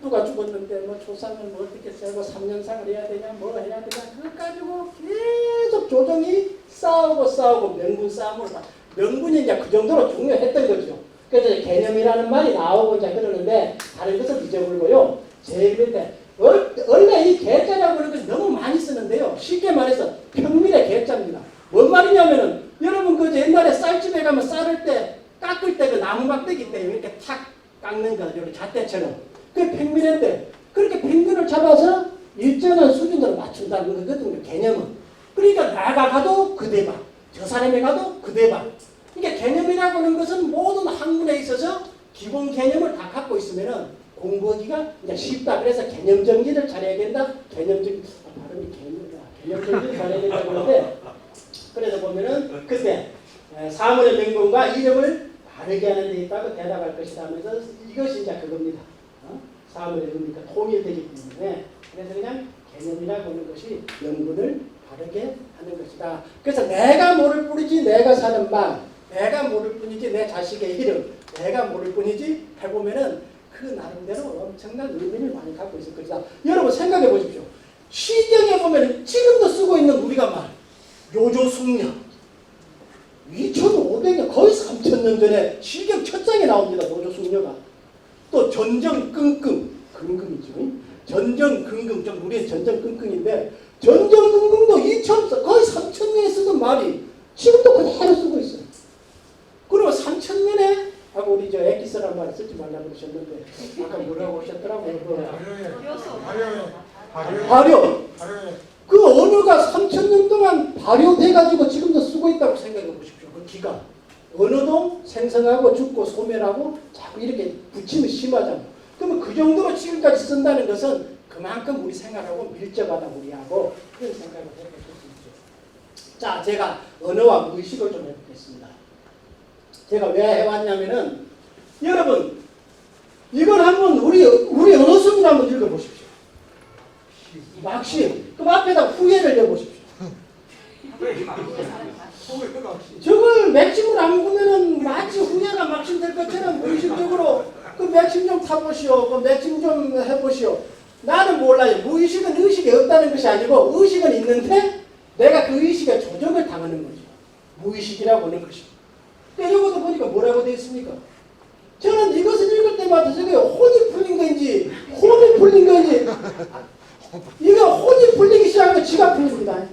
누가 죽었는데 뭐 조상을 뭐 어떻게 세고 3년상을 해야 되냐 뭐 해야 되냐 그것 가지고 계속 조정이 싸우고 명분 싸움으로 명분이 이제 그 정도로 중요했던 거죠. 그래서 개념이라는 말이 나오고 이제 그러는데 다른 것은 잊어버리고요. 제일 밑에 원래 이 개자라고 하는 걸 너무 많이 쓰는데요. 쉽게 말해서 평밀의 개자입니다. 뭔 말이냐면은 여러분 그 옛날에 쌀집에 가면 쌀을 때 깎을 때 그 나무 막대기 때 이렇게 탁 깎는 거 이렇게 잣대처럼 그게 평밀인데 그렇게 평균을 잡아서 일정한 수준으로 맞춘다는 거거든요. 개념은. 그러니까 나가 가도 그대 봐. 저 사람이 가도 그대 봐. 그러니까 개념이라고 하는 것은 모든 학문에 있어서 기본 개념을 다 갖고 있으면은 공부하기가 이제 쉽다. 그래서 개념 정리를 잘해야 된다. 개념 정리 발음이 개념이다. 개념 정리를 잘해야 된다고 하는데 그래서 보면은 그때 사물의 명분과 이름을 바르게 하는 데 있다고 대답할 것이다 하면서 이것이 이제 그겁니다. 사물의 의미가 통일되기 때문에 그래서 그냥 개념이라고 하는 것이 명분을 바르게 하는 것이다. 그래서 내가 모를 뿐이지 내가 사는 말, 내가 모를 뿐이지 내 자식의 이름, 내가 모를 뿐이지 해보면은 그 나름대로 엄청난 의미를 많이 갖고 있을 것이다. 여러분 생각해 보십시오. 시경에 보면 지금도 쓰고 있는 우리가 말 요조숙녀 2500년 거의 3000년 전에 시경 첫 장에 나옵니다. 요조숙녀가. 또 전정긍긍 긍긍이죠. 전정긍긍 좀 우리는 전정긍긍인데 전정긍긍도 2000 거의 3000년에 쓰던 말이 지금도 그대로 쓰고 있어요. 그리고 3000년에 하고 우리 저 엑기스라는 말 쓰지 말라고 그러셨는데 아까 뭐라고 하셨더라고요. 발효. 그 언어가 3000년 동안 발효돼가지고 지금도 쓰고 있다고 생각해 보십시오. 그 기가. 언어도 생성하고 죽고 소멸하고 자꾸 이렇게 붙이면 심하잖아요. 그러면 그 정도로 지금까지 쓴다는 것은 그만큼 우리 생활하고 밀접하다 우리하고 그런 생각을 해볼 수 있죠. 자, 제가 언어와 무의식을 좀 해보겠습니다. 제가 왜 해왔냐면은 여러분 이걸 한번 우리 언어순을 한번 읽어보십시오. 막심. 그럼 앞에다 후예를 넣어보십시오. 저걸 맥심을 안 보면은 마치 후예가 막심 될 것처럼 무의식적으로 그 맥심 좀 타보시오. 그 맥심 좀 해보시오. 나는 몰라요. 무의식은 의식이 없다는 것이 아니고 의식은 있는데 내가 그 의식에 조정을 당하는 거죠. 무의식이라고 하는 것이. 그러니까 이것도 보니까 뭐라고 되어 있습니까? 저는 이것을 읽을 때마다 저게 혼이 풀린 건지 홈이 풀린 건지 이거 혼이 풀리기 시작하면 지가 풀립니다.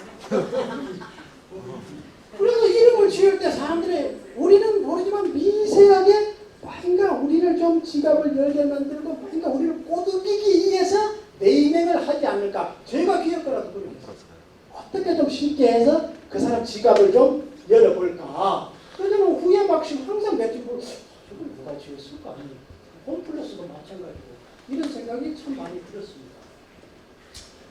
그래서 이름을 지을 때 사람들이 우리는 모르지만 미세하게 뭔가 우리를 좀 지갑을 열게 만들고 뭔가 우리를 꼬드기기 위해서 네이밍을 하지 않을까. 제가 기억하라도 모르겠어요. 어떻게 좀 쉽게 해서 그 사람 지갑을 좀 열어볼까. 그래서 후에 막심 항상 맺지 저걸 누가 지었을까. 홈플러스도 마찬가지고 이런 생각이 참 많이 들었습니다.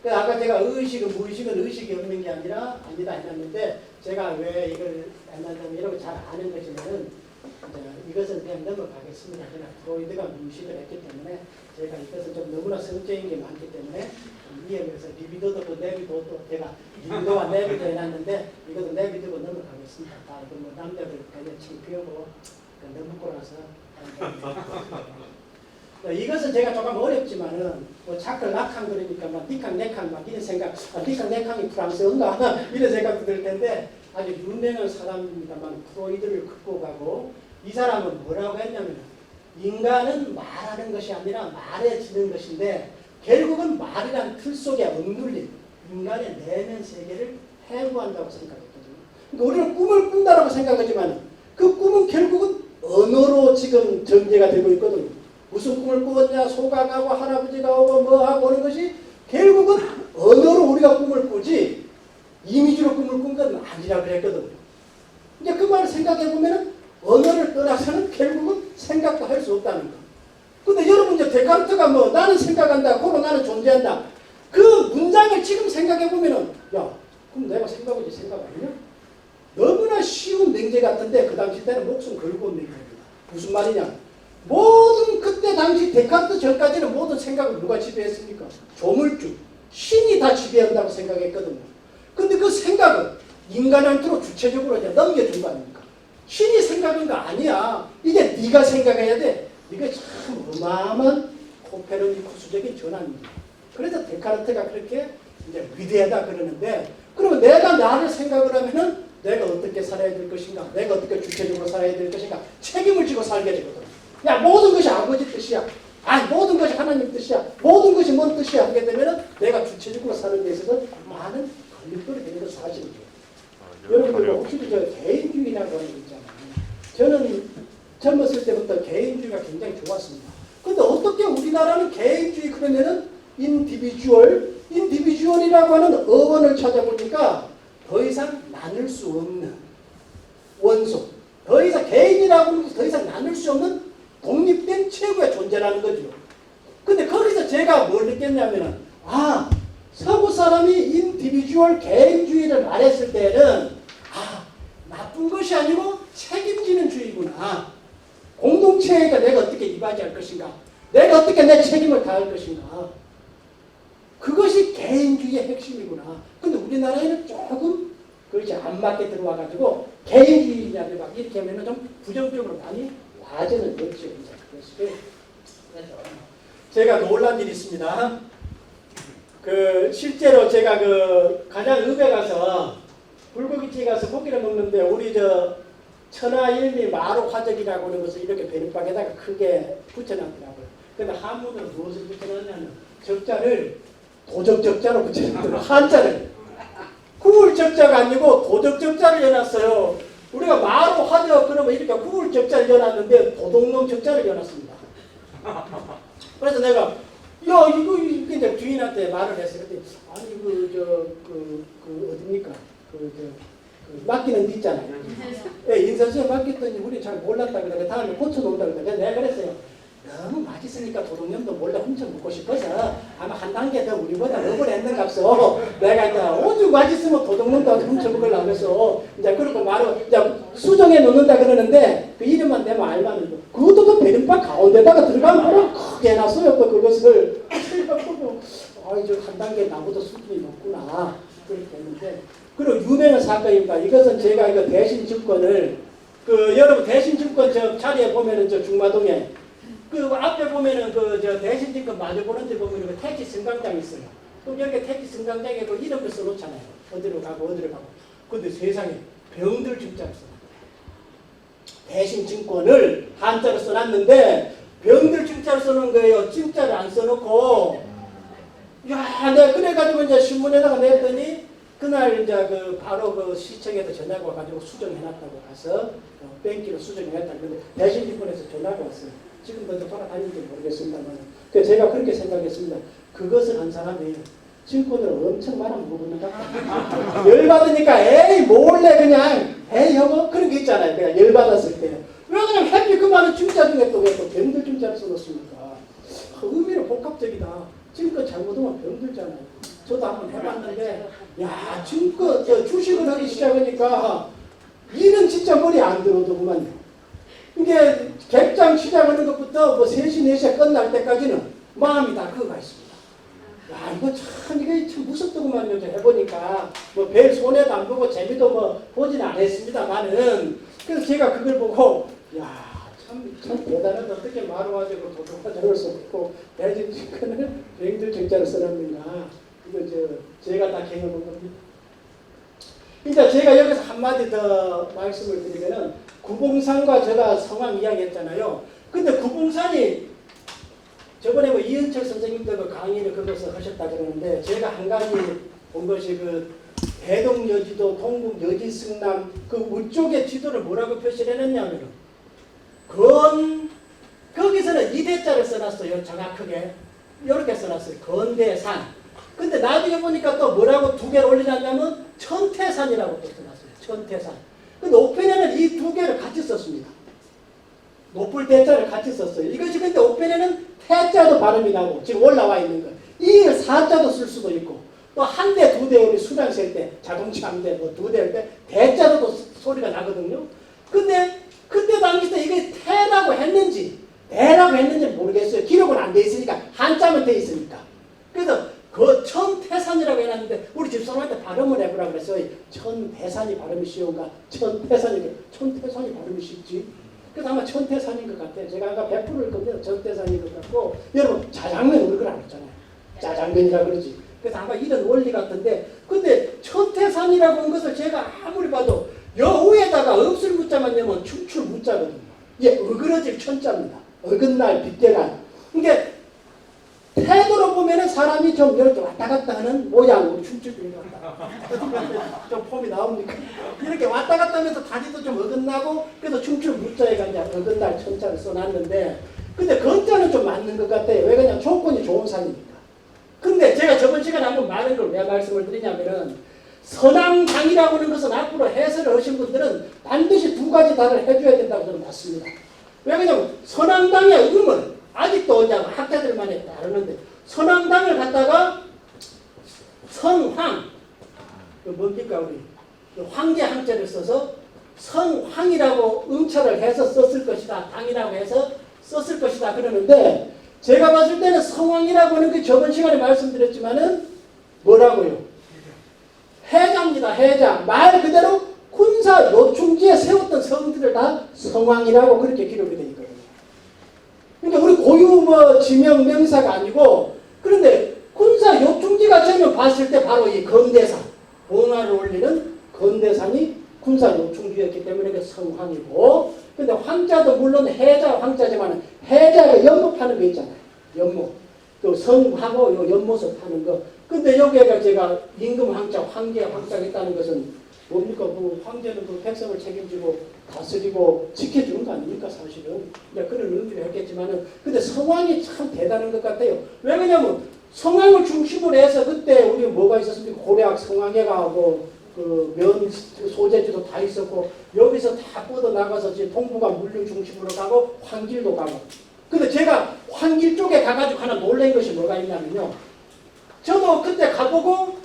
아까 제가 의식은 무의식은 의식이 없는 게 아니다 했는데 제가 왜 이걸 했냐면 여러분 잘 아는 것이면은 이것은 그냥 넘어가겠습니다. 제가 프로이드가 무의식을 했기 때문에 제가 이것은 좀 너무나 성적인 게 많기 때문에 이해해서 리비도도 내비도도 제가 리비도와 내비도 해놨는데 이것도 내비도고 넘어가겠습니다. 다 뭐 남자들 그냥 창피하고 너무 꼬라서 이것은 제가 조금 어렵지만은 뭐 자클 낙항 그러니까 막 디캉 네캉 막 이런 생각 디캉 네캉이 프랑스어인가 이런 생각도 들 텐데 아주 유명한 사람입니다만 프로이드를 극복하고 이 사람은 뭐라고 했냐면 인간은 말하는 것이 아니라 말해지는 것인데 결국은 말이란 틀 속에 억눌린 인간의 내면 세계를 해부한다고 생각했거든요. 그러니까 우리는 꿈을 꾼다라고 생각하지만 그 꿈은 결국은 언어로 지금 전개가 되고 있거든요. 무슨 꿈을 꾸었냐, 소각하고 할아버지가 오고 뭐하고 하는 것이 결국은 언어로 우리가 꿈을 꾸지 이미지로 꿈을 꾼 건 아니라 그랬거든요. 이제 그 말을 생각해 보면 언어를 떠나서는 결국은 생각도 할 수 없다는 거. 그럼 이제 데카르트가 뭐 나는 생각한다, 코로나는 존재한다. 그 문장을 지금 생각해 보면은 야, 그럼 내가 생각하지 생각 아니냐? 너무나 쉬운 맹제 같은데 그 당시 때는 목숨 걸고 온 맹제입니다. 무슨 말이냐? 모든 그때 당시 데카르트 전까지는 모든 생각을 누가 지배했습니까? 조물주, 신이 다 지배한다고 생각했거든요. 근데 그 생각은 인간한테로 주체적으로 이제 넘겨준 거 아닙니까? 신이 생각한 거 아니야. 이게 네가 생각해야 돼. 이게 참 어마어마한 코페르니쿠스적인 전환입니다. 그래서 데카르트가 그렇게 이제 위대하다 그러는데, 그러면 내가 나를 생각을 하면은 내가 어떻게 살아야 될 것인가, 내가 어떻게 주체적으로 살아야 될 것인가, 책임을 지고 살게 되거든. 야, 모든 것이 아버지 뜻이야. 모든 것이 하나님 뜻이야. 모든 것이 뭔 뜻이야 하게 되면은 내가 주체적으로 사는 데 있어서 많은 걸림돌이 되는 건 사실이죠. 여러분들 혹시 저 개인주의라고 하는 거 있잖아요. 저는 젊었을 때부터 개인주의가 굉장히 좋았습니다. 근데 어떻게 우리나라는 개인주의 그러면은 인디비주얼이라고 하는 어원을 찾아보니까 더 이상 나눌 수 없는 원소, 더 이상 개인이라고 더 이상 나눌 수 없는 독립된 최고의 존재라는 거죠. 근데 거기서 제가 뭘 느꼈냐면은 서구 사람이 인디비주얼 개인주의를 말했을 때는 나쁜 것이 아니고 책임지는 주의구나. 공동체가 내가 어떻게 이바지할 것인가, 내가 어떻게 내 책임을 다할 것인가, 그것이 개인주의의 핵심이구나. 근데 우리나라에는 조금 그렇지 안 맞게 들어와가지고 개인주의냐를 막 이렇게 하면 좀 부정적으로 많이 와전을 넣죠. 그래서 제가 놀란 일이 있습니다. 실제로 제가 가장읍에 가서 불고기집에 가서 고기를 먹는데 우리 천하일미 마루 화적이라고 하는 것을 이렇게 베르빵에다가 크게 붙여놨더라고요. 근데 한문으로 무엇을 붙여놨냐면 적자를 도적적자로 붙여놨더라고요. 한자를. 구울적자가 아니고 도적적자를 해놨어요. 우리가 마루 화적 그러면 이렇게 구울적자를 해놨는데 도둑놈 적자를 해놨습니다. 그래서 내가 이거 이제 주인한테 말을 했어요. 아니 어딥니까? 맡기는 데 있잖아요. 인사수에 맡겼더니 우리 잘 몰랐다 그러니까 다음에 고쳐놓는다 그러니까 내가 그랬어요. 너무 맛있으니까 도둑놈도 몰래 훔쳐 먹고 싶어서 아마 한 단계 더 우리보다 억울했는 값어 내가 이제 오죽 맛있으면 도둑놈도 훔쳐 먹으려고 해서 이제 그렇게 말을 이제 수정해 놓는다 그러는데 그 이름만 내면 알만한 거. 그것도 또 베른빵 가운데다가 들어가면 그냥 크게 해놨어요. 또 그것을 제가 보고 이제 한 단계 나보다 수준이 높구나 그렇게 했는데. 그리고 유명한 사건입니다. 이것은 제가 이거 대신증권을 여러분 대신증권 저 자리에 보면은 저 중마동에 앞에 보면은 대신증권 마주보는 데 보면은 그 택시 승강장이 있어요. 그럼 여기 택시 승강장에 그 이름을 써놓잖아요. 어디로 가고. 근데 세상에 병들 증자를 써놨어요. 대신증권을 한자로 써놨는데 병들 증자를 써놓은 거예요. 증자를 안 써놓고. 내가 그래가지고 이제 신문에다가 냈더니 그날 이제 바로 시청에서 전화가 와가지고 수정해놨다고 가서 뱅키로 수정해놨다. 근데 대신증권에서 전화가 왔어요. 지금 먼저 돌아다니는지 모르겠습니다만. 제가 그렇게 생각했습니다. 그것을 한 사람이 증권을 엄청 많이 먹었는가? 열받으니까 몰래 그냥 여보 그런 게 있잖아요. 그냥 열받았을 때. 왜 그냥 해피 그 많은 증자 중에 또 병들 증자를 써놓습니까? 의미는 복합적이다. 증권 잘못하면 병들잖아요. 저도 한번 해봤는데 증권 주식을 하기 시작하니까 일은 진짜 머리 안 들어오더구만요. 이게 객장 시작하는 것부터 3시, 4시에 끝날 때까지는 마음이 다 그거가 있습니다. 이게 참 무섭더구만요. 해보니까 별 손해도 안 보고 재미도 보지는 않았습니다만은 그래서 제가 그걸 보고 참 대단하다. 어떻게 마루화적으로 도둑화적을 썼고 대신증권을 병들 증자를 써놨는가. 이거 제가 다 경험한 겁니다. 그러니까 제가 여기서 한마디 더 말씀을 드리면은 구봉산과 제가 성황 이야기했잖아요. 근데 구봉산이 저번에 이은철 선생님도 강의를 그것을 하셨다 그러는데 제가 한 가지 본 것이 대동여지도 동북여지승남 우쪽의 지도를 뭐라고 표시를 해놨냐면은 거기서는 이대자를 써놨어요. 정확하게 이렇게 써놨어요. 건대산. 근데 나중에 보니까 또 뭐라고 2개를 올려놨냐면 천태산이라고 또 써놨어요. 천태산. 근데 옥편에는 이 2개를 같이 썼습니다. 높을 대자를 같이 썼어요. 이것이 근데 옥변에는 태자도 발음이 나고 지금 올라와 있는 거. 이을 사자도 쓸 수도 있고 또 한 대, 두 대 우리 수량 셀 때 자동차 한 대, 뭐 두 대일 때 대자로도 소리가 나거든요. 근데 그때 당시 때 이게 태라고 했는지 대라고 했는지 모르겠어요. 기록은 안 돼 있으니까 한자만 돼 있으니까. 그래서 그 천태산이라고 해놨는데 우리 집사람한테 발음을 해보라 그랬어요. 천태산이 발음이 쉬운가? 천태산이 발음이 쉽지. 그래서 아마 천태산인 것 같아요. 제가 아까 100%일 겁니다. 천태산인 것 같고 여러분 짜장면 우리 걸안 했잖아요. 짜장면이라 그러지. 그래서 아마 이런 원리 같은데 근데 천태산이라고 한 것을 제가 아무리 봐도 여우에다가 없을 무자만 넣으면 춤출 무자거든요. 이게 어그러질 천자입니다. 어긋날 빗대갈. 그러니까 태도로 보면은 사람이 좀 이렇게 왔다 갔다 하는 모양으로 춤출 때 좀 폼이 나옵니까? 이렇게 왔다 갔다 하면서 다리도 좀 어긋나고 그래서 춤출 무자에가 이제 어긋날 천자를 써놨는데 근데 건자는 좀 맞는 것 같아요. 왜 그냥 조건이 좋은 산이니까. 근데 제가 저번 시간에 한번 많은 걸 왜 말씀을 드리냐면은 선왕당이라고 하는 것은 앞으로 해설을 하신 분들은 반드시 두 가지 답을 해줘야 된다고 저는 봤습니다. 왜 그러냐면 선왕당의 의문 아직도 그냥 학자들만에 따르는데 선왕당을 갖다가 성황 뭡니까 우리 황제 항자를 써서 성황이라고 음처를 해서 썼을 것이다. 당이라고 해서 썼을 것이다 그러는데 제가 봤을 때는 성황이라고 하는 게 저번 시간에 말씀드렸지만은 뭐라고요? 해자입니다. 해자. 말 그대로 군사 요충지에 세웠던 성들을 다 성황이라고 그렇게 기록이 되어 있거든요. 그러니까 우리 고유 뭐 지명 명사가 아니고 그런데 군사 요충지가 저는 봤을 때 바로 이 건대산 봉화를 올리는 건대산이 군사 요충지였기 때문에 그 성황이고 근데 황자도 물론 해자 황자지만 해자가 연못하는 거 있잖아요. 연못. 또 성하고 요 연못을 파는 거. 근데 여기가 제가 임금 황자, 황제 황자가 있다는 것은 뭡니까? 그 황제는 그 백성을 책임지고 다스리고 지켜주는 거 아닙니까? 사실은. 이제 그런 의미를 했겠지만은 근데 성왕이 참 대단한 것 같아요. 왜 그러냐면 성왕을 중심으로 해서 그때 우리 뭐가 있었습니까? 고려학 성왕회가 하고 면 소재지도 다 있었고 여기서 다 뻗어나가서 지금 동북아 물류 중심으로 가고 황길도 가고 근데 제가 황길 쪽에 가가지고 하나 놀란 것이 뭐가 있냐면요 저도 그때 가보고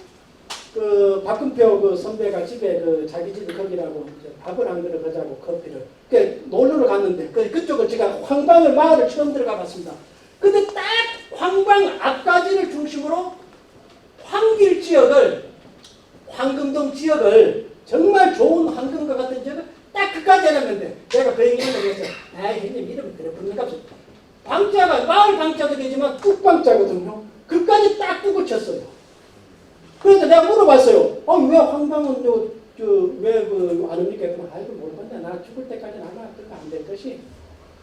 그 박근표 그 선배가 집에 그 자기 집이 거기라고 밥을 한 그릇 하자고 커피를 그 놀러를 갔는데 그쪽을 제가 황방을 마을을 처음 들어가 봤습니다. 근데 딱 황방 앞까지를 중심으로 황길 지역을 황금동 지역을 정말 좋은 황금과 같은 지역을 딱 그까지 해놨는데 내가 그 얘기를 해서 아이 형님 이름 그래 붙는갑시다. 방자가 마을 방자도 되지만 뚝방자거든요. 그까지 딱 뚝을 쳤어요. 그래서 내가 물어봤어요. 왜 황방은 왜그 안 옵니까? 그러면 아이고 모르겠네. 나 죽을 때까지는 아마 그거 안 될 것이.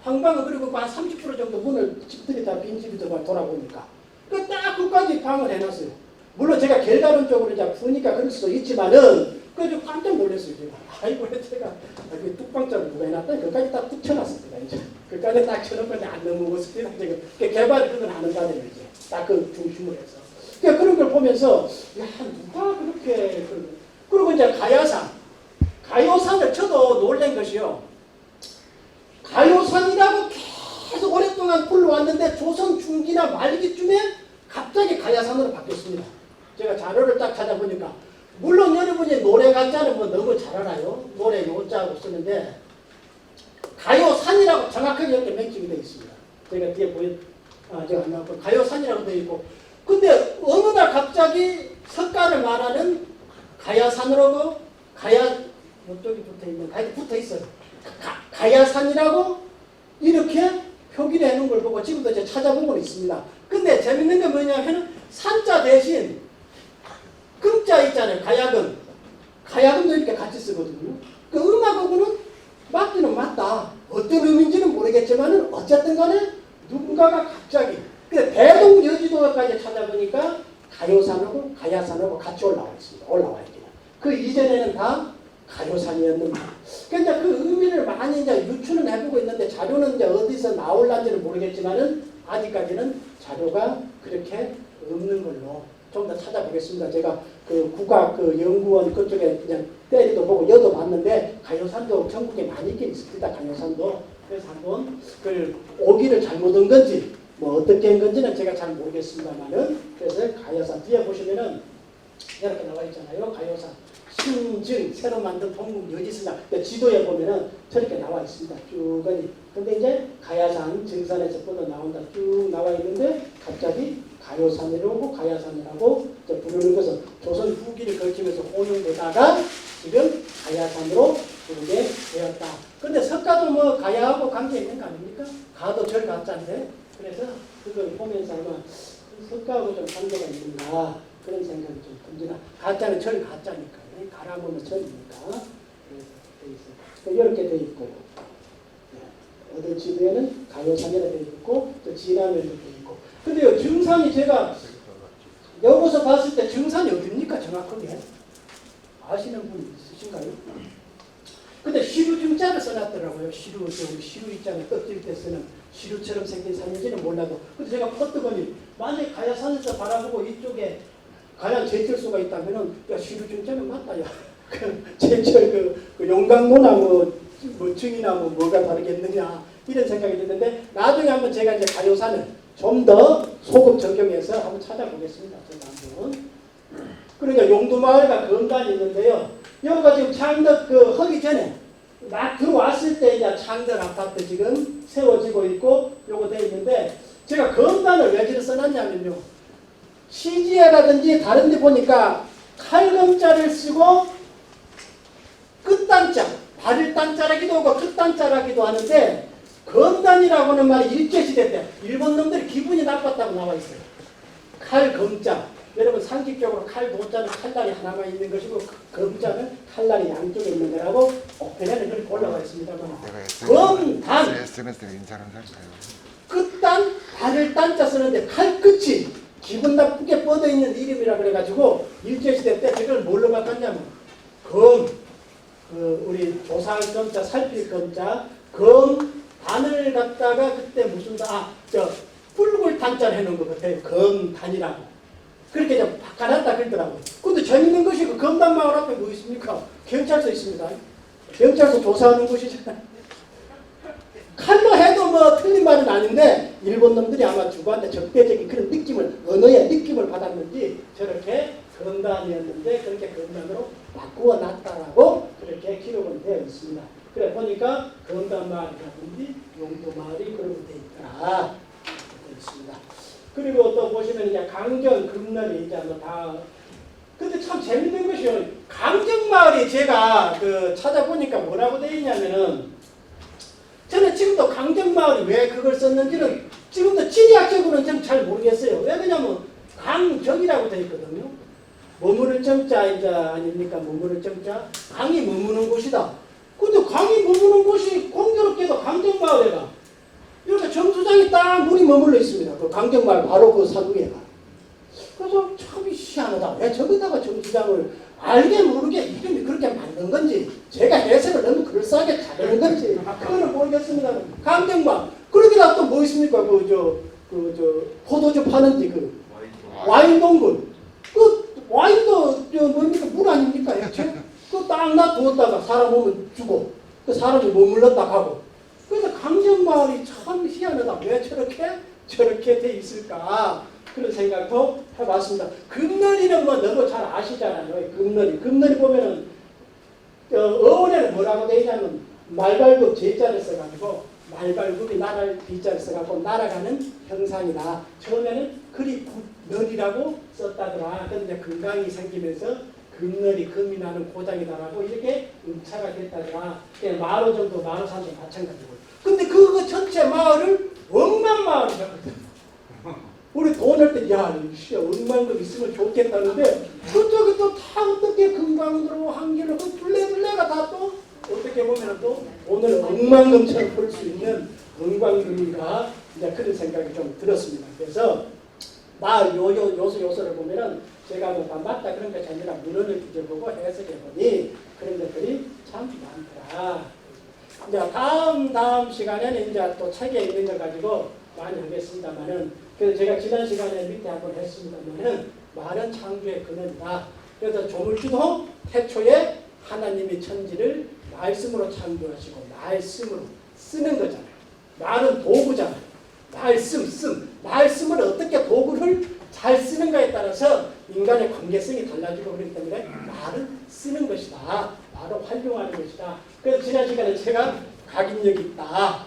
황방은 그리고 한 30% 정도 문을 집들이 다 빈집이 돌아보니까 그 딱 그까지 방을 해놨어요. 물론 제가 결과론 쪽으로 이제 푸니까 그럴 수도 있지만은 그래서 깜짝 놀랐어요. 제가. 아이고 제가 그 뚝방자를 누가 해놨더니 그까지 딱 뚝 쳐놨습니다. 이제 그까지 딱 쳐놓고 안 넘어갔습니다. 지금 개발 그건 하는 거아니에요 이제 딱 그 중심으로 해서. 그러니까 그런 걸 보면서 야 누가 그렇게 그리고 이제 가요산을 저도 놀란 것이요. 가요산이라고 계속 오랫동안 불러왔는데 조선 중기나 말기쯤에 갑자기 가야산으로 바뀌었습니다. 제가 자료를 딱 찾아보니까 물론 여러분이 노래 가짜는 뭐 너무 잘 알아요. 노래 요자하고 쓰는데 가요산이라고 정확하게 이렇게 맹칭이 되어 있습니다. 제가 뒤에 제가 안 나왔고 가요산이라고 되어 있고 근데 어느 날 갑자기 석가를 말하는 가야산으로 가야 이쪽이 붙어있는 붙어있어요. 가야산이라고 이렇게 표기를 해놓은 걸 보고 지금도 이제 찾아보고 있습니다. 근데 재밌는 게 뭐냐면 산자 대신 금자 있잖아요. 가야금. 가야금도 이렇게 같이 쓰거든요. 그 음악하고는 맞기는 맞다. 어떤 의미인지는 모르겠지만 어쨌든 간에 누군가가 갑자기 근데 대동 여지도까지 찾아보니까 가요산하고 가야산하고 같이 올라와 있습니다. 올라와 있기는. 그 이전에는 다 가요산이었는데. 그러니까 그 의미를 많이 이제 유추는 해보고 있는데 자료는 이제 어디서 나올란지는 모르겠지만은 아직까지는 자료가 그렇게 없는 걸로 좀 더 찾아보겠습니다. 제가 그 국악 그 연구원 그쪽에 그냥 때리도 보고 여도 봤는데 가요산도 전국에 많이 있긴 있습니다. 가요산도. 그래서 한번 그 오기를 잘못 온 건지 뭐 어떻게 한 건지는 제가 잘 모르겠습니다만은 그래서 가야사 뒤에 보시면은 이렇게 나와 있잖아요. 가야사 신증 새로 만든 동국 여지스나 지도에 보면은 저렇게 나와 있습니다. 쭉은 근데 이제 가야산 증산에서 뻗어 나온다 쭉 나와 있는데 갑자기 가요산이라고 가야산이라고 부르는 것은 조선 후기를 거치면서 혼용되다가 지금 가야산으로 부르게 되었다. 근데 석가도 뭐 가야하고 관계 있는 거 아닙니까? 가도 절 가짜인데 그래서 그걸 보면서 아마 석가하고 좀 관계가 있는가 그런 생각이 좀 듭니다. 가짜는 절 가짜니까 가라보면 절이니까 그래서 돼 있어요. 이렇게 돼 있고 어떤 지도에는 가요산이라 돼 있고 또 진안에도 돼 있고 근데요 증산이 제가 여기서 봤을 때 증산이 어딥니까 정확하게 아시는 분 있으신가요? 근데 시루증자를 써놨더라고요. 시루 있잖아요. 껍질 때 쓰는 시루처럼 생긴 산인지는 몰라도 근데 제가 컸더니 만약에 가야산에서 바라보고 이쪽에 가야 제철소가 있다면은 야 시루증자는 맞다 야 제철 그 용광로나 뭐 증이나 뭐가 다르겠느냐 이런 생각이 드는데 나중에 한번 제가 이제 가요산을 좀 더 소급 적용해서 한번 찾아보겠습니다. 제가 한번 그러니까 용두마을과 건단이 있는데요. 여기가 지금 창덕 하기 전에 막 들어왔을 때 이제 창덕 아파트 지금 세워지고 있고 요거 돼 있는데 제가 건단을 왜 저를 써놨냐면요. CG라든지 다른 데 보니까 칼금자를 쓰고 끝단자, 발일 단자라기도 하고 끝단자라기도 하는데 건단이라고 하는 말이 일제시대 때 일본 놈들이 기분이 나빴다고 나와 있어요. 칼금자. 여러분 상식적으로 칼도자는 칼날이 하나만 있는 것이고 금자는 칼날이 양쪽에 있는 거라고 옥편에는 그렇게 올라가 있습니다만 건단 끝단 발을 단자 쓰는데 칼끝이 기분 나쁘게 뻗어 있는 이름이라 그래가지고 일제시대 때 그걸 뭘로 바꿨냐면 우리 조사할 검자 살필 검자 검단을 갖다가 그때 무슨 뿔굴 단자를 해놓은 것 같아요. 검단이라고 그렇게 좀 바꿔놨다 그러더라고요. 근데 재밌는 것이 그 검단마을 앞에 뭐 있습니까? 경찰서 있습니다. 경찰서 조사하는 곳이잖아요. 칼로 해도 뭐 틀린 말은 아닌데 일본 놈들이 아마 주부한테 적대적인 그런 느낌을 언어의 느낌을 받았는지 저렇게 검단이었는데 그렇게 검단으로 바꾸어 놨다라고 그렇게 기록은 되어 있습니다. 그래 보니까 검단마을이라든지 용도마을이 그렇게 되어 있더라. 되어 있습니다. 그리고 또 보시면 이제 강정, 금널이 이제 다. 근데 참 재밌는 것이요. 강정마을이 제가 찾아보니까 뭐라고 되어 있냐면은 저는 지금도 강정마을이 왜 그걸 썼는지는 지금도 지리학적으로는 좀 잘 모르겠어요. 왜 그러냐면 강정이라고 되어 있거든요. 머무를 정자 이제 아닙니까? 머무를 정자. 강이 머무는 곳이다. 근데 강이 머무는 곳이 공교롭게도 강정마을에가 이렇게 정수장이 딱 물이 머물러 있습니다. 그 강정마을 바로 그 사두개가. 그래서 참 희한하다. 왜 저기다가 정수장을 알게 모르게 이름이 그렇게 만든 건지 제가 해석을 너무 그럴싸하게 잘하는 건지 그거는 모르겠습니다. 강정마을. 그러기다 또 뭐 있습니까? 포도주 파는 데 와인 동굴. 와인도 뭡니까? 물 아닙니까? 그 딱 놔두었다가 사람 오면 주고 그 사람이 머물렀다 가고 그래서 강정마을이 참 희한하다. 왜 저렇게 돼 있을까? 그런 생각도 해봤습니다. 금너리는 뭐 너무 잘 아시잖아요. 금너리 보면은 어원에는 뭐라고 돼 있냐면 말발굽 제자를 써가지고 말발굽이 나랄 비자를 써가지고 날아가는 형상이다. 처음에는 그리 굿너리라고 썼다더라. 그런데 금강이 생기면서 금너리 금이 나는 고장이다라고 이렇게 음차가 됐다더라. 마로 정도 마로산도 마찬가지고. 근데 그거 전체 마을을 억만마을이라거든. 우리 돈 할 때 야, 억만급 있으면 좋겠다는데 그쪽에 또 다 어떻게 금강으로 한길로 그 둘레가 다 또 어떻게 보면 또 오늘 억만금처럼 볼 수 있는 은광금이가 이제 그런 생각이 좀 들었습니다. 그래서 마을 요소를 보면은 제가 뭐 다 맞다 그런 것이 아니라 문헌을 뒤져보고 해석해보니 그런 것들이 참 많더라. 이제 다음 시간에는 이제 또 책에 있는 거 가지고 많이 하겠습니다만은 그래서 제가 지난 시간에 밑에 한번 했습니다만은 말은 창조의 근원이다. 그래서 조물주도 태초에 하나님이 천지를 말씀으로 창조하시고 말씀으로 쓰는 거잖아요. 말은 도구잖아요. 말씀을 어떻게 도구를 잘 쓰는가에 따라서 인간의 관계성이 달라지고 그렇기 때문에 말을 쓰는 것이다. 말을 활용하는 것이다. 그래서 지난 시간에 제가 각인력이 있다.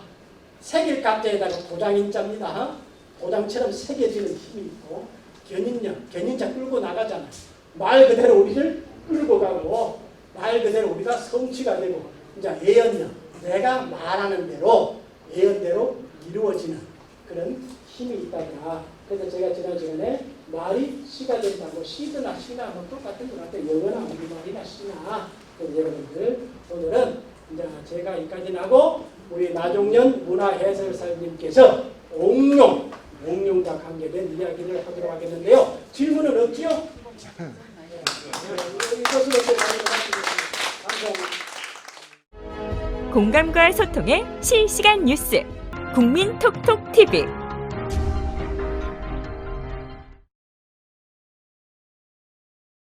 새길 각자에다가 도장인자입니다. 도장처럼 새겨지는 힘이 있고 견인자 끌고 나가잖아요. 말 그대로 우리를 끌고 가고 말 그대로 우리가 성취가 되고 이제 예언력 내가 말하는 대로 예언대로 이루어지는 그런 힘이 있다더라. 그래서 제가 지난 시간에 말이 시가 된다고 시드나 시나 뭐 똑같은 것 같아요. 영어나 우리말이나 시나. 그래서 여러분들 오늘은 이제 제가 여기까지 하고 우리 나종년 문화해설사님께서 옥룡과 관계된 이야기를 하도록 하겠는데요. 질문은 없지요? 이것으로 공감과 소통의 실시간 뉴스 국민톡톡 TV